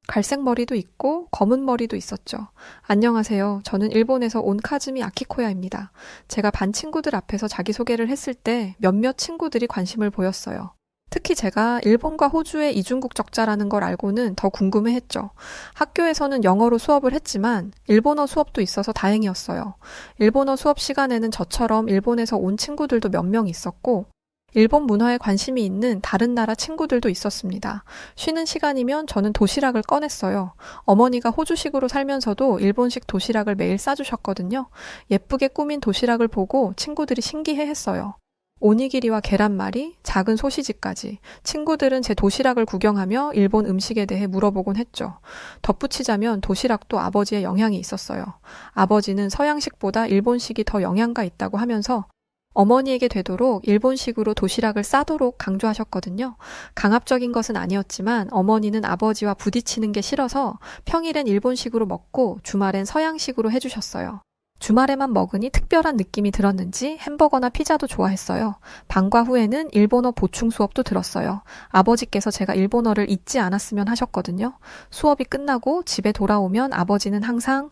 갈색 머리도 있고 검은 머리도 있었죠. 안녕하세요. 저는 일본에서 온 카즈미 아키코야입니다. 제가 반 친구들 앞에서 자기소개를 했을 때 몇몇 친구들이 관심을 보였어요. 특히 제가 일본과 호주의 이중국적자라는 걸 알고는 더 궁금해했죠. 학교에서는 영어로 수업을 했지만 일본어 수업도 있어서 다행이었어요. 일본어 수업 시간에는 저처럼 일본에서 온 친구들도 몇 명 있었고 일본 문화에 관심이 있는 다른 나라 친구들도 있었습니다. 쉬는 시간이면 저는 도시락을 꺼냈어요. 어머니가 호주식으로 살면서도 일본식 도시락을 매일 싸주셨거든요. 예쁘게 꾸민 도시락을 보고 친구들이 신기해했어요. 오니기리와 계란말이, 작은 소시지까지 친구들은 제 도시락을 구경하며 일본 음식에 대해 물어보곤 했죠. 덧붙이자면 도시락도 아버지의 영향이 있었어요. 아버지는 서양식보다 일본식이 더 영양가 있다고 하면서 어머니에게 되도록 일본식으로 도시락을 싸도록 강조하셨거든요. 강압적인 것은 아니었지만 어머니는 아버지와 부딪히는 게 싫어서 평일엔 일본식으로 먹고 주말엔 서양식으로 해주셨어요. 주말에만 먹으니 특별한 느낌이 들었는지 햄버거나 피자도 좋아했어요. 방과 후에는 일본어 보충 수업도 들었어요. 아버지께서 제가 일본어를 잊지 않았으면 하셨거든요. 수업이 끝나고 집에 돌아오면 아버지는 항상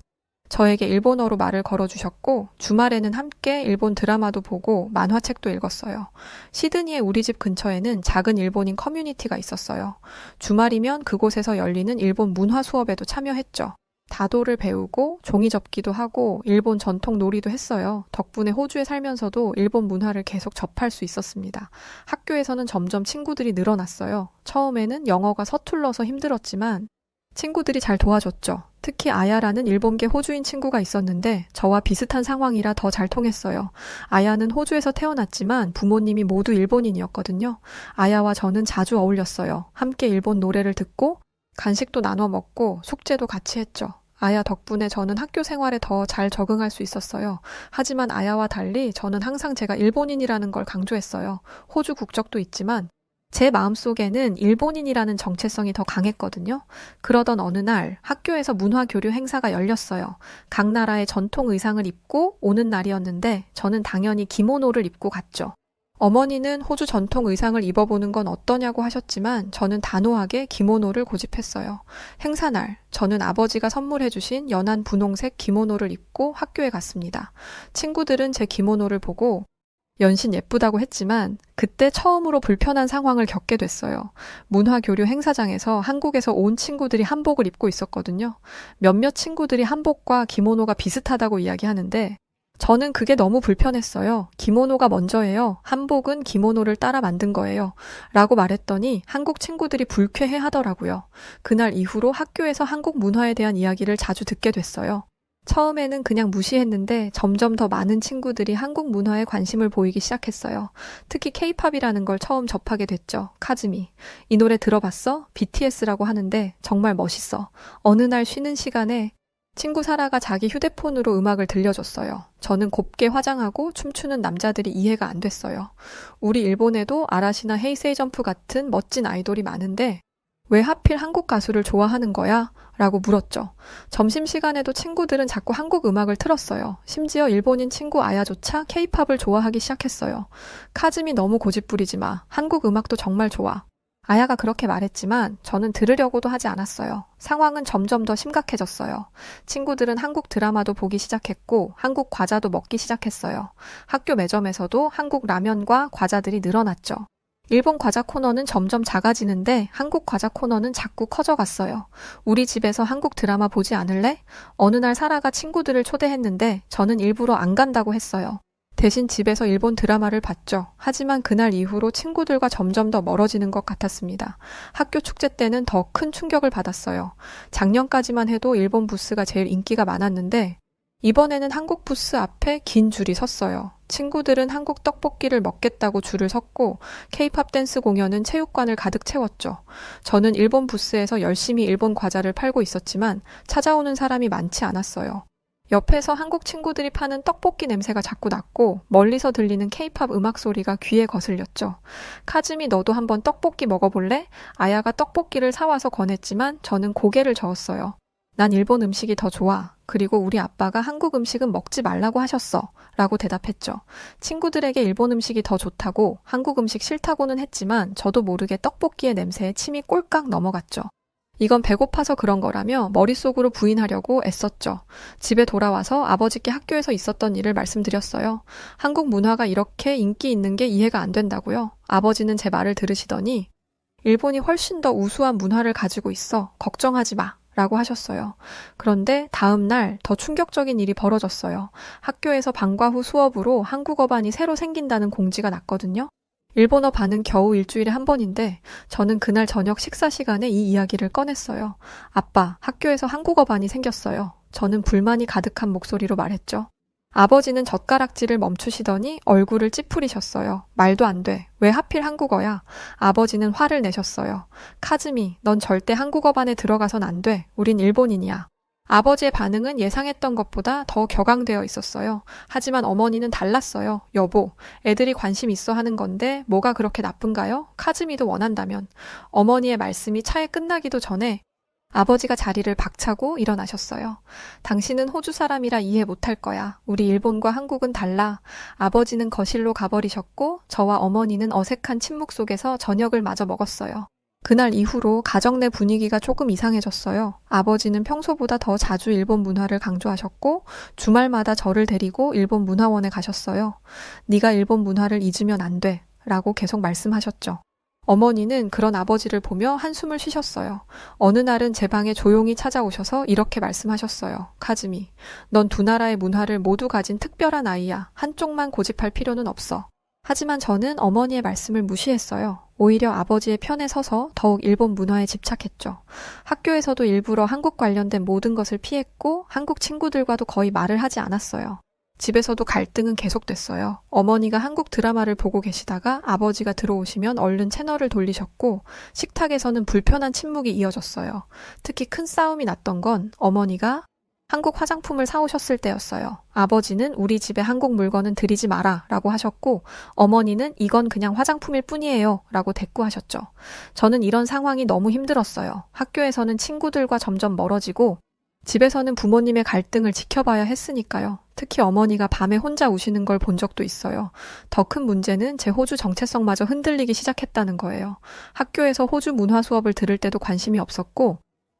저에게 일본어로 말을 걸어주셨고 주말에는 함께 일본 드라마도 보고 만화책도 읽었어요. 시드니의 우리 집 근처에는 작은 일본인 커뮤니티가 있었어요. 주말이면 그곳에서 열리는 일본 문화 수업에도 참여했죠. 다도를 배우고 종이접기도 하고 일본 전통 놀이도 했어요. 덕분에 호주에 살면서도 일본 문화를 계속 접할 수 있었습니다. 학교에서는 점점 친구들이 늘어났어요. 처음에는 영어가 서툴러서 힘들었지만 친구들이 잘 도와줬죠. 특히 아야라는 일본계 호주인 친구가 있었는데 저와 비슷한 상황이라 더 잘 통했어요. 아야는 호주에서 태어났지만 부모님이 모두 일본인이었거든요. 아야와 저는 자주 어울렸어요. 함께 일본 노래를 듣고 간식도 나눠 먹고 숙제도 같이 했죠. 아야 덕분에 저는 학교 생활에 더 잘 적응할 수 있었어요. 하지만 아야와 달리 저는 항상 제가 일본인이라는 걸 강조했어요. 호주 국적도 있지만 제 마음속에는 일본인이라는 정체성이 더 강했거든요. 그러던 어느 날 학교에서 문화교류 행사가 열렸어요. 각 나라의 전통 의상을 입고 오는 날이었는데 저는 당연히 기모노를 입고 갔죠. 어머니는 호주 전통 의상을 입어보는 건 어떠냐고 하셨지만 저는 단호하게 기모노를 고집했어요. 행사날, 저는 아버지가 선물해주신 연한 분홍색 기모노를 입고 학교에 갔습니다. 친구들은 제 기모노를 보고 연신 예쁘다고 했지만 그때 처음으로 불편한 상황을 겪게 됐어요. 문화교류 행사장에서 한국에서 온 친구들이 한복을 입고 있었거든요. 몇몇 친구들이 한복과 기모노가 비슷하다고 이야기하는데 저는 그게 너무 불편했어요. 기모노가 먼저예요. 한복은 기모노를 따라 만든 거예요. 라고 말했더니 한국 친구들이 불쾌해 하더라고요. 그날 이후로 학교에서 한국 문화에 대한 이야기를 자주 듣게 됐어요. 처음에는 그냥 무시했는데 점점 더 많은 친구들이 한국 문화에 관심을 보이기 시작했어요. 특히 K-팝이라는 걸 처음 접하게 됐죠. 카즈미. 이 노래 들어봤어? BTS라고 하는데 정말 멋있어. 어느 날 쉬는 시간에 친구 사라가 자기 휴대폰으로 음악을 들려줬어요. 저는 곱게 화장하고 춤추는 남자들이 이해가 안 됐어요. 우리 일본에도 아라시나 헤이세이 점프 같은 멋진 아이돌이 많은데 왜 하필 한국 가수를 좋아하는 거야? 라고 물었죠. 점심시간에도 친구들은 자꾸 한국 음악을 틀었어요. 심지어 일본인 친구 아야조차 K-팝을 좋아하기 시작했어요. 카즈미 너무 고집부리지 마. 한국 음악도 정말 좋아. 아야가 그렇게 말했지만 저는 들으려고도 하지 않았어요. 상황은 점점 더 심각해졌어요. 친구들은 한국 드라마도 보기 시작했고 한국 과자도 먹기 시작했어요. 학교 매점에서도 한국 라면과 과자들이 늘어났죠. 일본 과자 코너는 점점 작아지는데 한국 과자 코너는 자꾸 커져갔어요. 우리 집에서 한국 드라마 보지 않을래? 어느 날 사라가 친구들을 초대했는데 저는 일부러 안 간다고 했어요. 대신 집에서 일본 드라마를 봤죠. 하지만 그날 이후로 친구들과 점점 더 멀어지는 것 같았습니다. 학교 축제 때는 더 큰 충격을 받았어요. 작년까지만 해도 일본 부스가 제일 인기가 많았는데 이번에는 한국 부스 앞에 긴 줄이 섰어요. 친구들은 한국 떡볶이를 먹겠다고 줄을 섰고 K-팝 댄스 공연은 체육관을 가득 채웠죠. 저는 일본 부스에서 열심히 일본 과자를 팔고 있었지만 찾아오는 사람이 많지 않았어요. 옆에서 한국 친구들이 파는 떡볶이 냄새가 자꾸 났고 멀리서 들리는 K-팝 음악 소리가 귀에 거슬렸죠. 카즈미 너도 한번 떡볶이 먹어볼래? 아야가 떡볶이를 사와서 권했지만 저는 고개를 저었어요. 난 일본 음식이 더 좋아. 그리고 우리 아빠가 한국 음식은 먹지 말라고 하셨어. 라고 대답했죠. 친구들에게 일본 음식이 더 좋다고 한국 음식 싫다고는 했지만 저도 모르게 떡볶이의 냄새에 침이 꼴깍 넘어갔죠. 이건 배고파서 그런 거라며 머릿속으로 부인하려고 애썼죠. 집에 돌아와서 아버지께 학교에서 있었던 일을 말씀드렸어요. 한국 문화가 이렇게 인기 있는 게 이해가 안 된다고요. 아버지는 제 말을 들으시더니 일본이 훨씬 더 우수한 문화를 가지고 있어. 걱정하지 마. 라고 하셨어요. 그런데 다음 날 더 충격적인 일이 벌어졌어요. 학교에서 방과 후 수업으로 한국어반이 새로 생긴다는 공지가 났거든요. 일본어 반은 겨우 일주일에 한 번인데 저는 그날 저녁 식사 시간에 이 이야기를 꺼냈어요. 아빠, 학교에서 한국어 반이 생겼어요. 저는 불만이 가득한 목소리로 말했죠. 아버지는 젓가락질을 멈추시더니 얼굴을 찌푸리셨어요. 말도 안 돼. 왜 하필 한국어야? 아버지는 화를 내셨어요. 카즈미, 넌 절대 한국어 반에 들어가선 안 돼. 우린 일본인이야. 아버지의 반응은 예상했던 것보다 더 격앙되어 있었어요. 하지만 어머니는 달랐어요. 여보, 애들이 관심 있어 하는 건데 뭐가 그렇게 나쁜가요? 카즈미도 원한다면. 어머니의 말씀이 차에 끝나기도 전에 아버지가 자리를 박차고 일어나셨어요. 당신은 호주 사람이라 이해 못할 거야. 우리 일본과 한국은 달라. 아버지는 거실로 가버리셨고 저와 어머니는 어색한 침묵 속에서 저녁을 마저 먹었어요. 그날 이후로 가정 내 분위기가 조금 이상해졌어요. 아버지는 평소보다 더 자주 일본 문화를 강조하셨고 주말마다 저를 데리고 일본 문화원에 가셨어요. 네가 일본 문화를 잊으면 안 돼. 라고 계속 말씀하셨죠. 어머니는 그런 아버지를 보며 한숨을 쉬셨어요. 어느 날은 제 방에 조용히 찾아오셔서 이렇게 말씀하셨어요. 카즈미, 넌 두 나라의 문화를 모두 가진 특별한 아이야. 한쪽만 고집할 필요는 없어. 하지만 저는 어머니의 말씀을 무시했어요. 오히려 아버지의 편에 서서 더욱 일본 문화에 집착했죠. 학교에서도 일부러 한국 관련된 모든 것을 피했고 한국 친구들과도 거의 말을 하지 않았어요. 집에서도 갈등은 계속됐어요. 어머니가 한국 드라마를 보고 계시다가 아버지가 들어오시면 얼른 채널을 돌리셨고 식탁에서는 불편한 침묵이 이어졌어요. 특히 큰 싸움이 났던 건 어머니가 한국 화장품을 사오셨을 때였어요. 아버지는 우리 집에 한국 물건은 들이지 마라 라고 하셨고 어머니는 이건 그냥 화장품일 뿐이에요 라고 대꾸하셨죠. 저는 이런 상황이 너무 힘들었어요. 학교에서는 친구들과 점점 멀어지고 집에서는 부모님의 갈등을 지켜봐야 했으니까요. 특히 어머니가 밤에 혼자 우시는 걸 본 적도 있어요. 더 큰 문제는 제 호주 정체성마저 흔들리기 시작했다는 거예요. 학교에서 호주 문화 수업을 들을 때도 관심이 없었고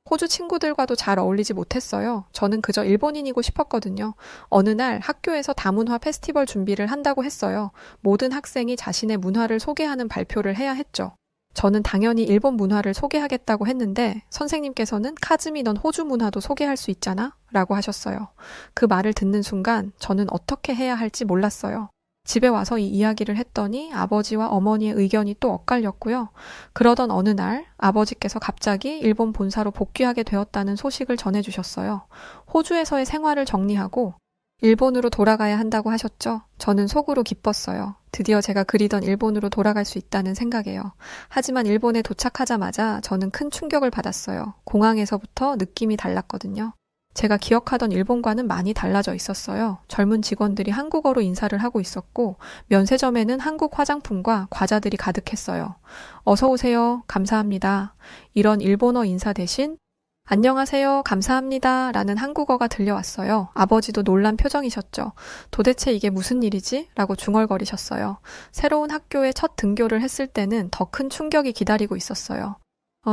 호주 친구들과도 잘 어울리지 못했어요. 저는 그저 일본인이고 싶었거든요. 어느 날 학교에서 다문화 페스티벌 준비를 한다고 했어요. 모든 학생이 자신의 문화를 소개하는 발표를 해야 했죠. 저는 당연히 일본 문화를 소개하겠다고 했는데 선생님께서는 카즈미 넌 호주 문화도 소개할 수 있잖아? 라고 하셨어요. 그 말을 듣는 순간 저는 어떻게 해야 할지 몰랐어요. 집에 와서 이 이야기를 했더니 아버지와 어머니의 의견이 또 엇갈렸고요. 그러던 어느 날 아버지께서 갑자기 일본 본사로 복귀하게 되었다는 소식을 전해주셨어요. 호주에서의 생활을 정리하고 일본으로 돌아가야 한다고 하셨죠. 저는 속으로 기뻤어요. 드디어 제가 그리던 일본으로 돌아갈 수 있다는 생각에요. 하지만 일본에 도착하자마자 저는 큰 충격을 받았어요. 공항에서부터 느낌이 달랐거든요. 제가 기억하던 일본과는 많이 달라져 있었어요. 젊은 직원들이 한국어로 인사를 하고 있었고 면세점에는 한국 화장품과 과자들이 가득했어요. 어서 오세요. 감사합니다. 이런 일본어 인사 대신 안녕하세요. 감사합니다. 라는 한국어가 들려왔어요. 아버지도 놀란 표정이셨죠. 도대체 이게 무슨 일이지? 라고 중얼거리셨어요. 새로운 학교에 첫 등교를 했을 때는 더 큰 충격이 기다리고 있었어요.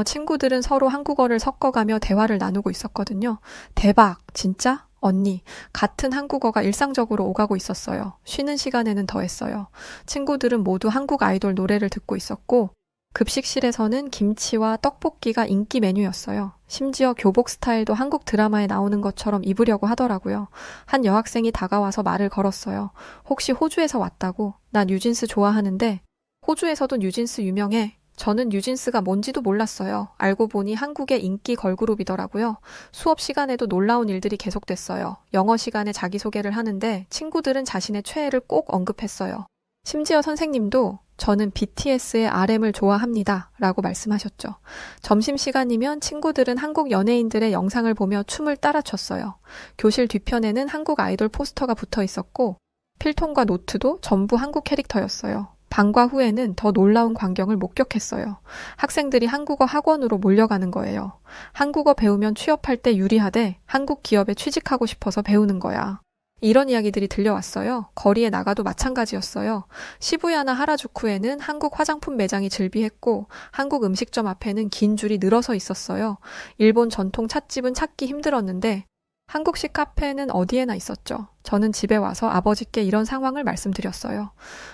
친구들은 서로 한국어를 섞어가며 대화를 나누고 있었거든요. 대박! 진짜? 언니, 같은 한국어가 일상적으로 오가고 있었어요. 쉬는 시간에는 더했어요. 친구들은 모두 한국 아이돌 노래를 듣고 있었고 급식실에서는 김치와 떡볶이가 인기 메뉴였어요. 심지어 교복 스타일도 한국 드라마에 나오는 것처럼 입으려고 하더라고요. 한 여학생이 다가와서 말을 걸었어요. 혹시 호주에서 왔다고? 나 뉴진스 좋아하는데 호주에서도 뉴진스 유명해. 저는 뉴진스가 뭔지도 몰랐어요. 알고 보니 한국의 인기 걸그룹이더라고요. 수업 시간에도 놀라운 일들이 계속됐어요. 영어 시간에 자기소개를 하는데 친구들은 자신의 최애를 꼭 언급했어요. 심지어 선생님도 저는 BTS의 RM을 좋아합니다. 라고 말씀하셨죠. 점심시간이면 친구들은 한국 연예인들의 영상을 보며 춤을 따라 췄어요. 교실 뒤편에는 한국 아이돌 포스터가 붙어 있었고 필통과 노트도 전부 한국 캐릭터였어요. 방과 후에는 더 놀라운 광경을 목격했어요. 학생들이 한국어 학원으로 몰려가는 거예요. 한국어 배우면 취업할 때 유리하대 한국 기업에 취직하고 싶어서 배우는 거야. 이런 이야기들이 들려왔어요. 거리에 나가도 마찬가지였어요. 시부야나 하라주쿠에는 한국 화장품 매장이 즐비했고 한국 음식점 앞에는 긴 줄이 늘어서 있었어요. 일본 전통 찻집은 찾기 힘들었는데 한국식 카페는 어디에나 있었죠. 저는 집에 와서 아버지께 이런 상황을 말씀드렸어요.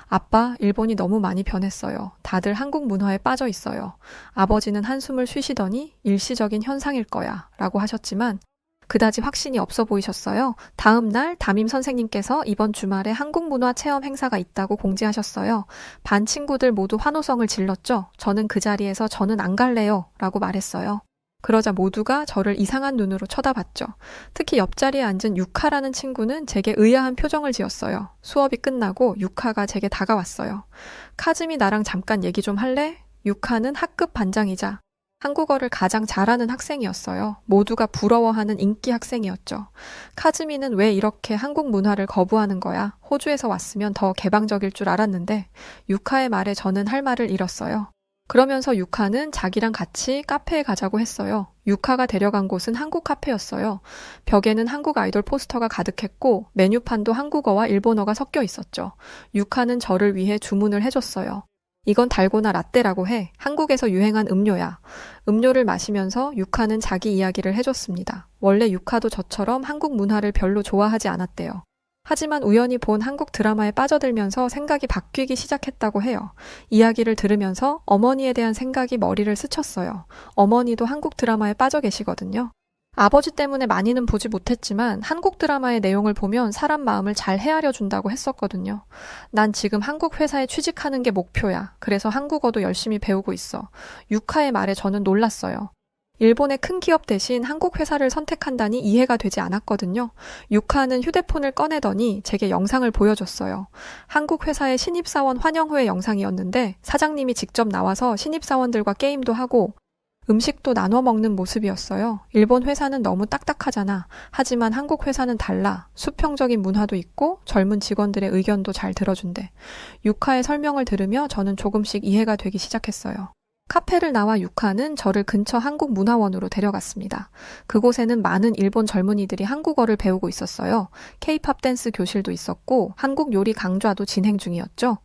아빠, 일본이 너무 많이 변했어요. 다들 한국 문화에 빠져 있어요. 아버지는 한숨을 쉬시더니 일시적인 현상일 거야 라고 하셨지만 그다지 확신이 없어 보이셨어요. 다음 날 담임 선생님께서 이번 주말에 한국문화체험 행사가 있다고 공지하셨어요. 반 친구들 모두 환호성을 질렀죠. 저는 그 자리에서 저는 안 갈래요 라고 말했어요. 그러자 모두가 저를 이상한 눈으로 쳐다봤죠. 특히 옆자리에 앉은 유카라는 친구는 제게 의아한 표정을 지었어요. 수업이 끝나고 유카가 제게 다가왔어요. 카즈미 나랑 잠깐 얘기 좀 할래? 유카는 학급 반장이자 한국어를 가장 잘하는 학생이었어요. 모두가 부러워하는 인기 학생이었죠. 카즈미는 왜 이렇게 한국 문화를 거부하는 거야? 호주에서 왔으면 더 개방적일 줄 알았는데 유카의 말에 저는 할 말을 잃었어요. 그러면서 유카는 자기랑 같이 카페에 가자고 했어요. 유카가 데려간 곳은 한국 카페였어요. 벽에는 한국 아이돌 포스터가 가득했고 메뉴판도 한국어와 일본어가 섞여 있었죠. 유카는 저를 위해 주문을 해줬어요. 이건 달고나 라떼라고 해. 한국에서 유행한 음료야. 음료를 마시면서 유카는 자기 이야기를 해줬습니다. 원래 유카도 저처럼 한국 문화를 별로 좋아하지 않았대요. 하지만 우연히 본 한국 드라마에 빠져들면서 생각이 바뀌기 시작했다고 해요. 이야기를 들으면서 어머니에 대한 생각이 머리를 스쳤어요. 어머니도 한국 드라마에 빠져 계시거든요. 아버지 때문에 많이는 보지 못했지만 한국 드라마의 내용을 보면 사람 마음을 잘 헤아려 준다고 했었거든요. 난 지금 한국 회사에 취직하는 게 목표야. 그래서 한국어도 열심히 배우고 있어. 유카의 말에 저는 놀랐어요. 일본의 큰 기업 대신 한국 회사를 선택한다니 이해가 되지 않았거든요. 유카는 휴대폰을 꺼내더니 제게 영상을 보여줬어요. 한국 회사의 신입사원 환영회 영상이었는데 사장님이 직접 나와서 신입사원들과 게임도 하고 음식도 나눠 먹는 모습이었어요. 일본 회사는 너무 딱딱하잖아. 하지만 한국 회사는 달라. 수평적인 문화도 있고 젊은 직원들의 의견도 잘 들어준대. 유카의 설명을 들으며 저는 조금씩 이해가 되기 시작했어요. 카페를 나와 유카는 저를 근처 한국문화원으로 데려갔습니다. 그곳에는 많은 일본 젊은이들이 한국어를 배우고 있었어요. K-팝 댄스 교실도 있었고 한국 요리 강좌도 진행 중이었죠.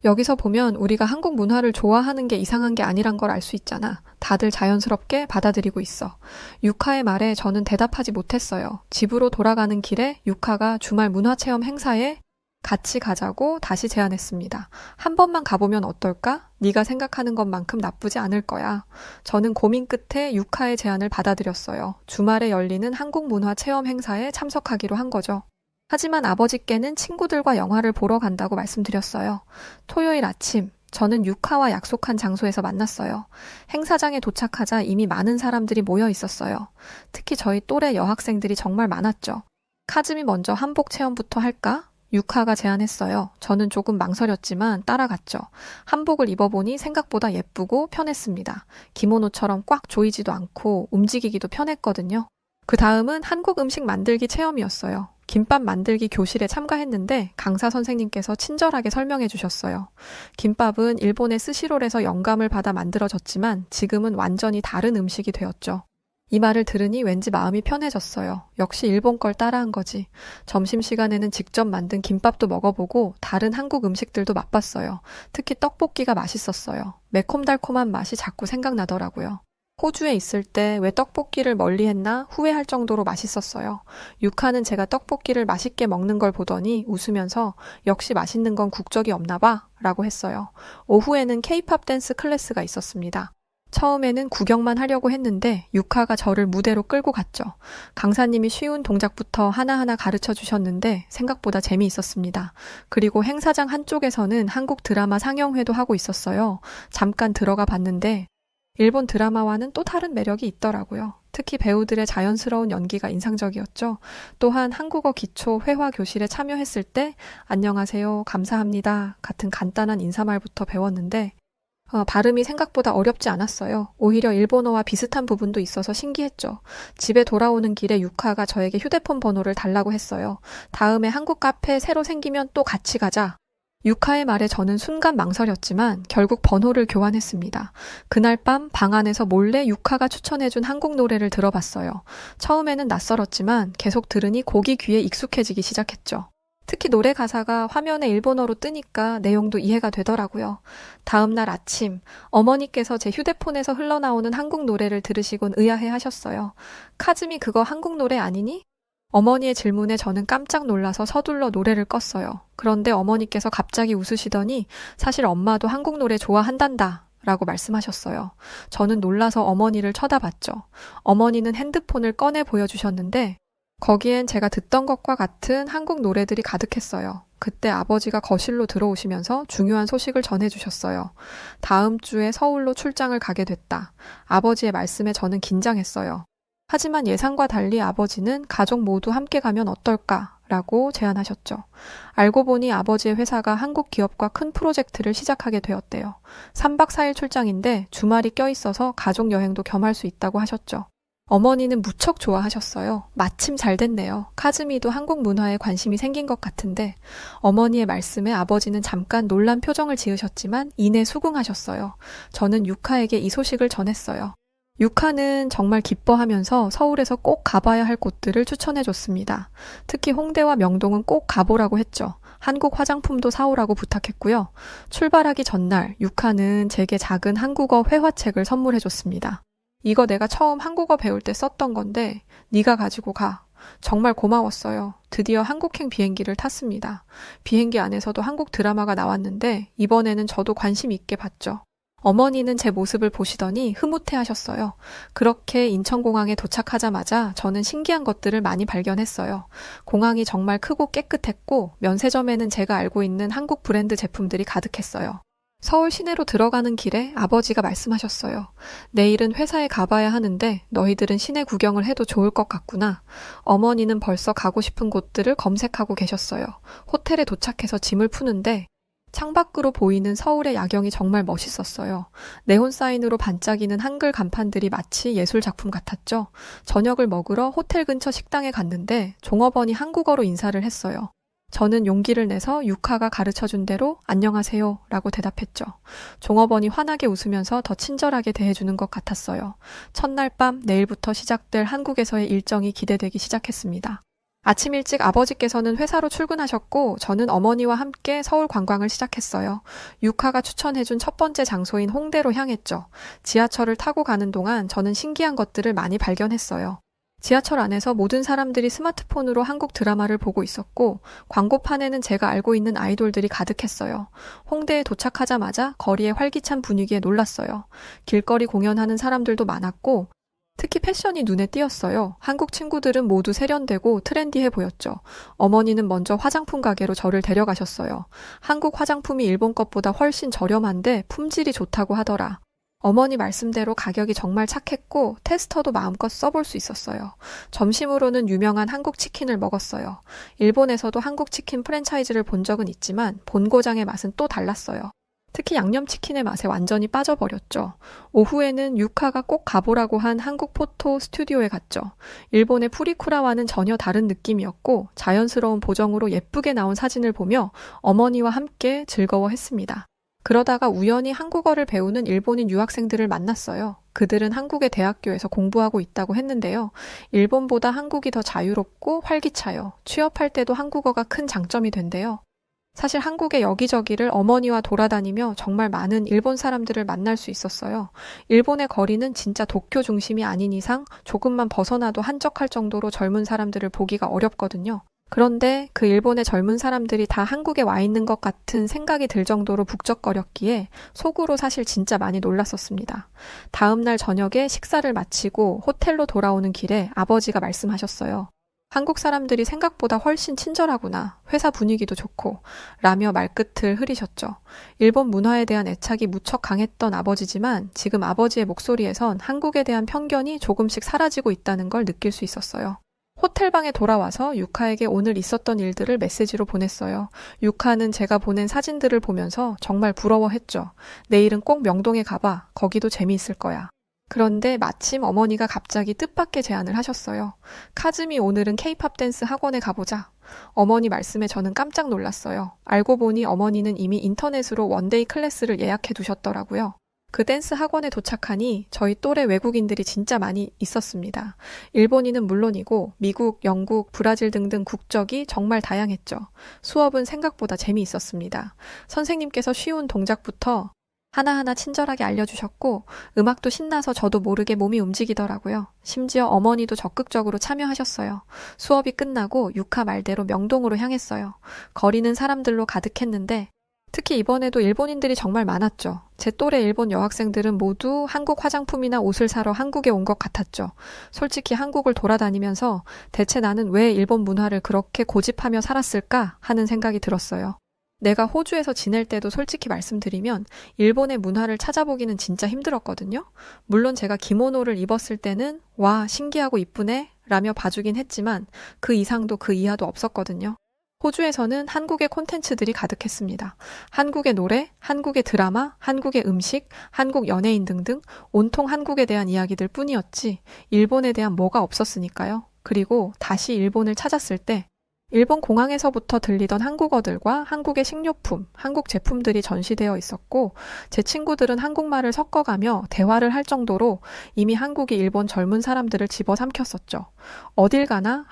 여기서 보면 우리가 한국 문화를 좋아하는 게 이상한 게 아니란 걸 알 수 있잖아. 다들 자연스럽게 받아들이고 있어. 유카의 말에 저는 대답하지 못했어요. 집으로 돌아가는 길에 유카가 주말 문화체험 행사에 같이 가자고 다시 제안했습니다. 한 번만 가보면 어떨까? 네가 생각하는 것만큼 나쁘지 않을 거야. 저는 고민 끝에 유카의 제안을 받아들였어요. 주말에 열리는 한국 문화 체험 행사에 참석하기로 한 거죠. 하지만 아버지께는 친구들과 영화를 보러 간다고 말씀드렸어요. 토요일 아침, 저는 유카와 약속한 장소에서 만났어요. 행사장에 도착하자 이미 많은 사람들이 모여 있었어요. 특히 저희 또래 여학생들이 정말 많았죠. 카즈미 먼저 한복 체험부터 할까? 유카가 제안했어요. 저는 조금 망설였지만 따라갔죠. 한복을 입어보니 생각보다 예쁘고 편했습니다. 기모노처럼 꽉 조이지도 않고 움직이기도 편했거든요. 그 다음은 한국 음식 만들기 체험이었어요. 김밥 만들기 교실에 참가했는데 강사 선생님께서 친절하게 설명해 주셨어요. 김밥은 일본의 스시롤에서 영감을 받아 만들어졌지만 지금은 완전히 다른 음식이 되었죠. 이 말을 들으니 왠지 마음이 편해졌어요. 역시 일본 걸 따라한 거지. 점심시간에는 직접 만든 김밥도 먹어보고 다른 한국 음식들도 맛봤어요. 특히 떡볶이가 맛있었어요. 매콤달콤한 맛이 자꾸 생각나더라고요. 호주에 있을 때 왜 떡볶이를 멀리 했나 후회할 정도로 맛있었어요. 유카는 제가 떡볶이를 맛있게 먹는 걸 보더니 웃으면서 역시 맛있는 건 국적이 없나 봐 라고 했어요. 오후에는 K-팝 댄스 클래스가 있었습니다. 처음에는 구경만 하려고 했는데 유카가 저를 무대로 끌고 갔죠. 강사님이 쉬운 동작부터 하나하나 가르쳐 주셨는데 생각보다 재미있었습니다. 그리고 행사장 한쪽에서는 한국 드라마 상영회도 하고 있었어요. 잠깐 들어가 봤는데 일본 드라마와는 또 다른 매력이 있더라고요. 특히 배우들의 자연스러운 연기가 인상적이었죠. 또한 한국어 기초 회화 교실에 참여했을 때 안녕하세요, 감사합니다 같은 간단한 인사말부터 배웠는데 발음이 생각보다 어렵지 않았어요. 오히려 일본어와 비슷한 부분도 있어서 신기했죠. 집에 돌아오는 길에 유카가 저에게 휴대폰 번호를 달라고 했어요. 다음에 한국 카페 새로 생기면 또 같이 가자. 유카의 말에 저는 순간 망설였지만 결국 번호를 교환했습니다. 그날 밤 방 안에서 몰래 유카가 추천해준 한국 노래를 들어봤어요. 처음에는 낯설었지만 계속 들으니 곡이 귀에 익숙해지기 시작했죠. 특히 노래 가사가 화면에 일본어로 뜨니까 내용도 이해가 되더라고요. 다음 날 아침, 어머니께서 제 휴대폰에서 흘러나오는 한국 노래를 들으시곤 의아해 하셨어요. 카즈미 그거 한국 노래 아니니? 어머니의 질문에 저는 깜짝 놀라서 서둘러 노래를 껐어요. 그런데 어머니께서 갑자기 웃으시더니 사실 엄마도 한국 노래 좋아한단다 라고 말씀하셨어요. 저는 놀라서 어머니를 쳐다봤죠. 어머니는 핸드폰을 꺼내 보여주셨는데 거기엔 제가 듣던 것과 같은 한국 노래들이 가득했어요. 그때 아버지가 거실로 들어오시면서 중요한 소식을 전해주셨어요. 다음 주에 서울로 출장을 가게 됐다. 아버지의 말씀에 저는 긴장했어요. 하지만 예상과 달리 아버지는 가족 모두 함께 가면 어떨까? 라고 제안하셨죠. 알고 보니 아버지의 회사가 한국 기업과 큰 프로젝트를 시작하게 되었대요. 3박 4일 출장인데 주말이 껴있어서 가족 여행도 겸할 수 있다고 하셨죠. 어머니는 무척 좋아하셨어요. 마침 잘 됐네요. 카즈미도 한국 문화에 관심이 생긴 것 같은데 어머니의 말씀에 아버지는 잠깐 놀란 표정을 지으셨지만 이내 수긍하셨어요. 저는 유카에게 이 소식을 전했어요. 유카는 정말 기뻐하면서 서울에서 꼭 가봐야 할 곳들을 추천해줬습니다. 특히 홍대와 명동은 꼭 가보라고 했죠. 한국 화장품도 사오라고 부탁했고요. 출발하기 전날 유카는 제게 작은 한국어 회화책을 선물해줬습니다. 이거 내가 처음 한국어 배울 때 썼던 건데 네가 가지고 가. 정말 고마웠어요. 드디어 한국행 비행기를 탔습니다. 비행기 안에서도 한국 드라마가 나왔는데 이번에는 저도 관심 있게 봤죠. 어머니는 제 모습을 보시더니 흐뭇해하셨어요. 그렇게 인천공항에 도착하자마자 저는 신기한 것들을 많이 발견했어요. 공항이 정말 크고 깨끗했고 면세점에는 제가 알고 있는 한국 브랜드 제품들이 가득했어요. 서울 시내로 들어가는 길에 아버지가 말씀하셨어요. 내일은 회사에 가봐야 하는데 너희들은 시내 구경을 해도 좋을 것 같구나. 어머니는 벌써 가고 싶은 곳들을 검색하고 계셨어요. 호텔에 도착해서 짐을 푸는데 창밖으로 보이는 서울의 야경이 정말 멋있었어요. 네온 사인으로 반짝이는 한글 간판들이 마치 예술 작품 같았죠. 저녁을 먹으러 호텔 근처 식당에 갔는데 종업원이 한국어로 인사를 했어요. 저는 용기를 내서 유카가 가르쳐준 대로 안녕하세요 라고 대답했죠. 종업원이 환하게 웃으면서 더 친절하게 대해주는 것 같았어요. 첫날 밤 내일부터 시작될 한국에서의 일정이 기대되기 시작했습니다. 아침 일찍 아버지께서는 회사로 출근하셨고 저는 어머니와 함께 서울 관광을 시작했어요. 유카가 추천해준 첫 번째 장소인 홍대로 향했죠. 지하철을 타고 가는 동안 저는 신기한 것들을 많이 발견했어요. 지하철 안에서 모든 사람들이 스마트폰으로 한국 드라마를 보고 있었고 광고판에는 제가 알고 있는 아이돌들이 가득했어요. 홍대에 도착하자마자 거리의 활기찬 분위기에 놀랐어요. 길거리 공연하는 사람들도 많았고 특히 패션이 눈에 띄었어요. 한국 친구들은 모두 세련되고 트렌디해 보였죠. 어머니는 먼저 화장품 가게로 저를 데려가셨어요. 한국 화장품이 일본 것보다 훨씬 저렴한데 품질이 좋다고 하더라. 어머니 말씀대로 가격이 정말 착했고 테스터도 마음껏 써볼 수 있었어요. 점심으로는 유명한 한국 치킨을 먹었어요. 일본에서도 한국 치킨 프랜차이즈를 본 적은 있지만 본고장의 맛은 또 달랐어요. 특히 양념치킨의 맛에 완전히 빠져버렸죠. 오후에는 유카가 꼭 가보라고 한 한국 포토 스튜디오에 갔죠. 일본의 프리쿠라와는 전혀 다른 느낌이었고 자연스러운 보정으로 예쁘게 나온 사진을 보며 어머니와 함께 즐거워했습니다. 그러다가 우연히 한국어를 배우는 일본인 유학생들을 만났어요. 그들은 한국의 대학교에서 공부하고 있다고 했는데요. 일본보다 한국이 더 자유롭고 활기차요. 취업할 때도 한국어가 큰 장점이 된대요. 사실 한국의 여기저기를 어머니와 돌아다니며 정말 많은 일본 사람들을 만날 수 있었어요. 일본의 거리는 진짜 도쿄 중심이 아닌 이상 조금만 벗어나도 한적할 정도로 젊은 사람들을 보기가 어렵거든요. 그런데 그 일본의 젊은 사람들이 다 한국에 와 있는 것 같은 생각이 들 정도로 북적거렸기에 속으로 사실 진짜 많이 놀랐었습니다. 다음 날 저녁에 식사를 마치고 호텔로 돌아오는 길에 아버지가 말씀하셨어요. 한국 사람들이 생각보다 훨씬 친절하구나. 회사 분위기도 좋고. 라며 말끝을 흐리셨죠. 일본 문화에 대한 애착이 무척 강했던 아버지지만 지금 아버지의 목소리에선 한국에 대한 편견이 조금씩 사라지고 있다는 걸 느낄 수 있었어요. 호텔방에 돌아와서 유카에게 오늘 있었던 일들을 메시지로 보냈어요. 유카는 제가 보낸 사진들을 보면서 정말 부러워했죠. 내일은 꼭 명동에 가봐. 거기도 재미있을 거야. 그런데 마침 어머니가 갑자기 뜻밖의 제안을 하셨어요. 카즈미 오늘은 케이팝 댄스 학원에 가보자. 어머니 말씀에 저는 깜짝 놀랐어요. 알고 보니 어머니는 이미 인터넷으로 원데이 클래스를 예약해 두셨더라고요. 그 댄스 학원에 도착하니 저희 또래 외국인들이 진짜 많이 있었습니다. 일본인은 물론이고 미국, 영국, 브라질 등등 국적이 정말 다양했죠. 수업은 생각보다 재미있었습니다. 선생님께서 쉬운 동작부터 하나하나 친절하게 알려주셨고 음악도 신나서 저도 모르게 몸이 움직이더라고요. 심지어 어머니도 적극적으로 참여하셨어요. 수업이 끝나고 유카 말대로 명동으로 향했어요. 거리는 사람들로 가득했는데 특히 이번에도 일본인들이 정말 많았죠. 제 또래 일본 여학생들은 모두 한국 화장품이나 옷을 사러 한국에 온 것 같았죠. 솔직히 한국을 돌아다니면서 대체 나는 왜 일본 문화를 그렇게 고집하며 살았을까 하는 생각이 들었어요. 내가 호주에서 지낼 때도 솔직히 말씀드리면 일본의 문화를 찾아보기는 진짜 힘들었거든요. 물론 제가 기모노를 입었을 때는 와, 신기하고 이쁘네 라며 봐주긴 했지만 그 이상도 그 이하도 없었거든요. 호주에서는 한국의 콘텐츠들이 가득했습니다. 한국의 노래, 한국의 드라마, 한국의 음식, 한국 연예인 등등 온통 한국에 대한 이야기들 뿐이었지 일본에 대한 뭐가 없었으니까요. 그리고 다시 일본을 찾았을 때 일본 공항에서부터 들리던 한국어들과 한국의 식료품, 한국 제품들이 전시되어 있었고 제 친구들은 한국말을 섞어가며 대화를 할 정도로 이미 한국이 일본 젊은 사람들을 집어삼켰었죠. 어딜 가나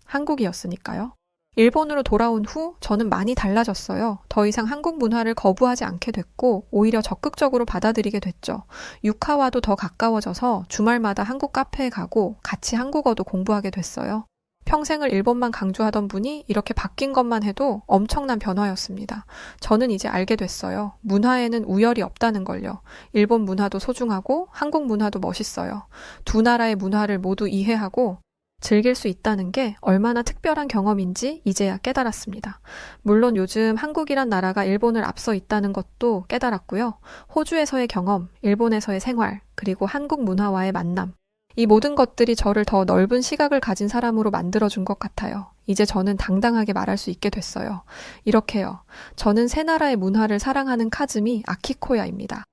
한국이었으니까요. 일본으로 돌아온 후 저는 많이 달라졌어요. 더 이상 한국 문화를 거부하지 않게 됐고 오히려 적극적으로 받아들이게 됐죠. 유카와도 더 가까워져서 주말마다 한국 카페에 가고 같이 한국어도 공부하게 됐어요. 평생을 일본만 강조하던 분이 이렇게 바뀐 것만 해도 엄청난 변화였습니다. 저는 이제 알게 됐어요. 문화에는 우열이 없다는 걸요. 일본 문화도 소중하고 한국 문화도 멋있어요. 두 나라의 문화를 모두 이해하고 즐길 수 있다는 게 얼마나 특별한 경험인지 이제야 깨달았습니다. 물론 요즘 한국이란 나라가 일본을 앞서 있다는 것도 깨달았고요. 호주에서의 경험, 일본에서의 생활, 그리고 한국 문화와의 만남. 이 모든 것들이 저를 더 넓은 시각을 가진 사람으로 만들어준 것 같아요. 이제 저는 당당하게 말할 수 있게 됐어요. 이렇게요. 저는 세 나라의 문화를 사랑하는 카즈미 아키코야입니다.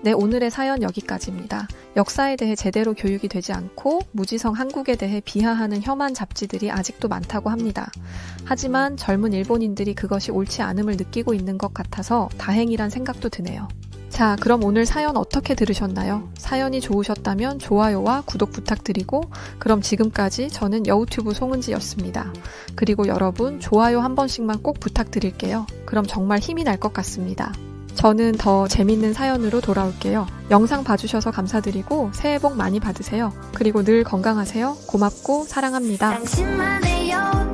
네, 오늘의 사연 여기까지입니다. 역사에 대해 제대로 교육이 되지 않고 무지성 한국에 대해 비하하는 혐한 잡지들이 아직도 많다고 합니다. 하지만 젊은 일본인들이 그것이 옳지 않음을 느끼고 있는 것 같아서 다행이란 생각도 드네요. 자, 그럼 오늘 사연 어떻게 들으셨나요? 사연이 좋으셨다면 좋아요와 구독 부탁드리고 그럼 지금까지 저는 여우튜브 송은지였습니다. 그리고 여러분 좋아요 한 번씩만 꼭 부탁드릴게요. 그럼 정말 힘이 날 것 같습니다. 저는 더 재밌는 사연으로 돌아올게요. 영상 봐주셔서 감사드리고 새해 복 많이 받으세요. 그리고 늘 건강하세요. 고맙고 사랑합니다. 당신만의 여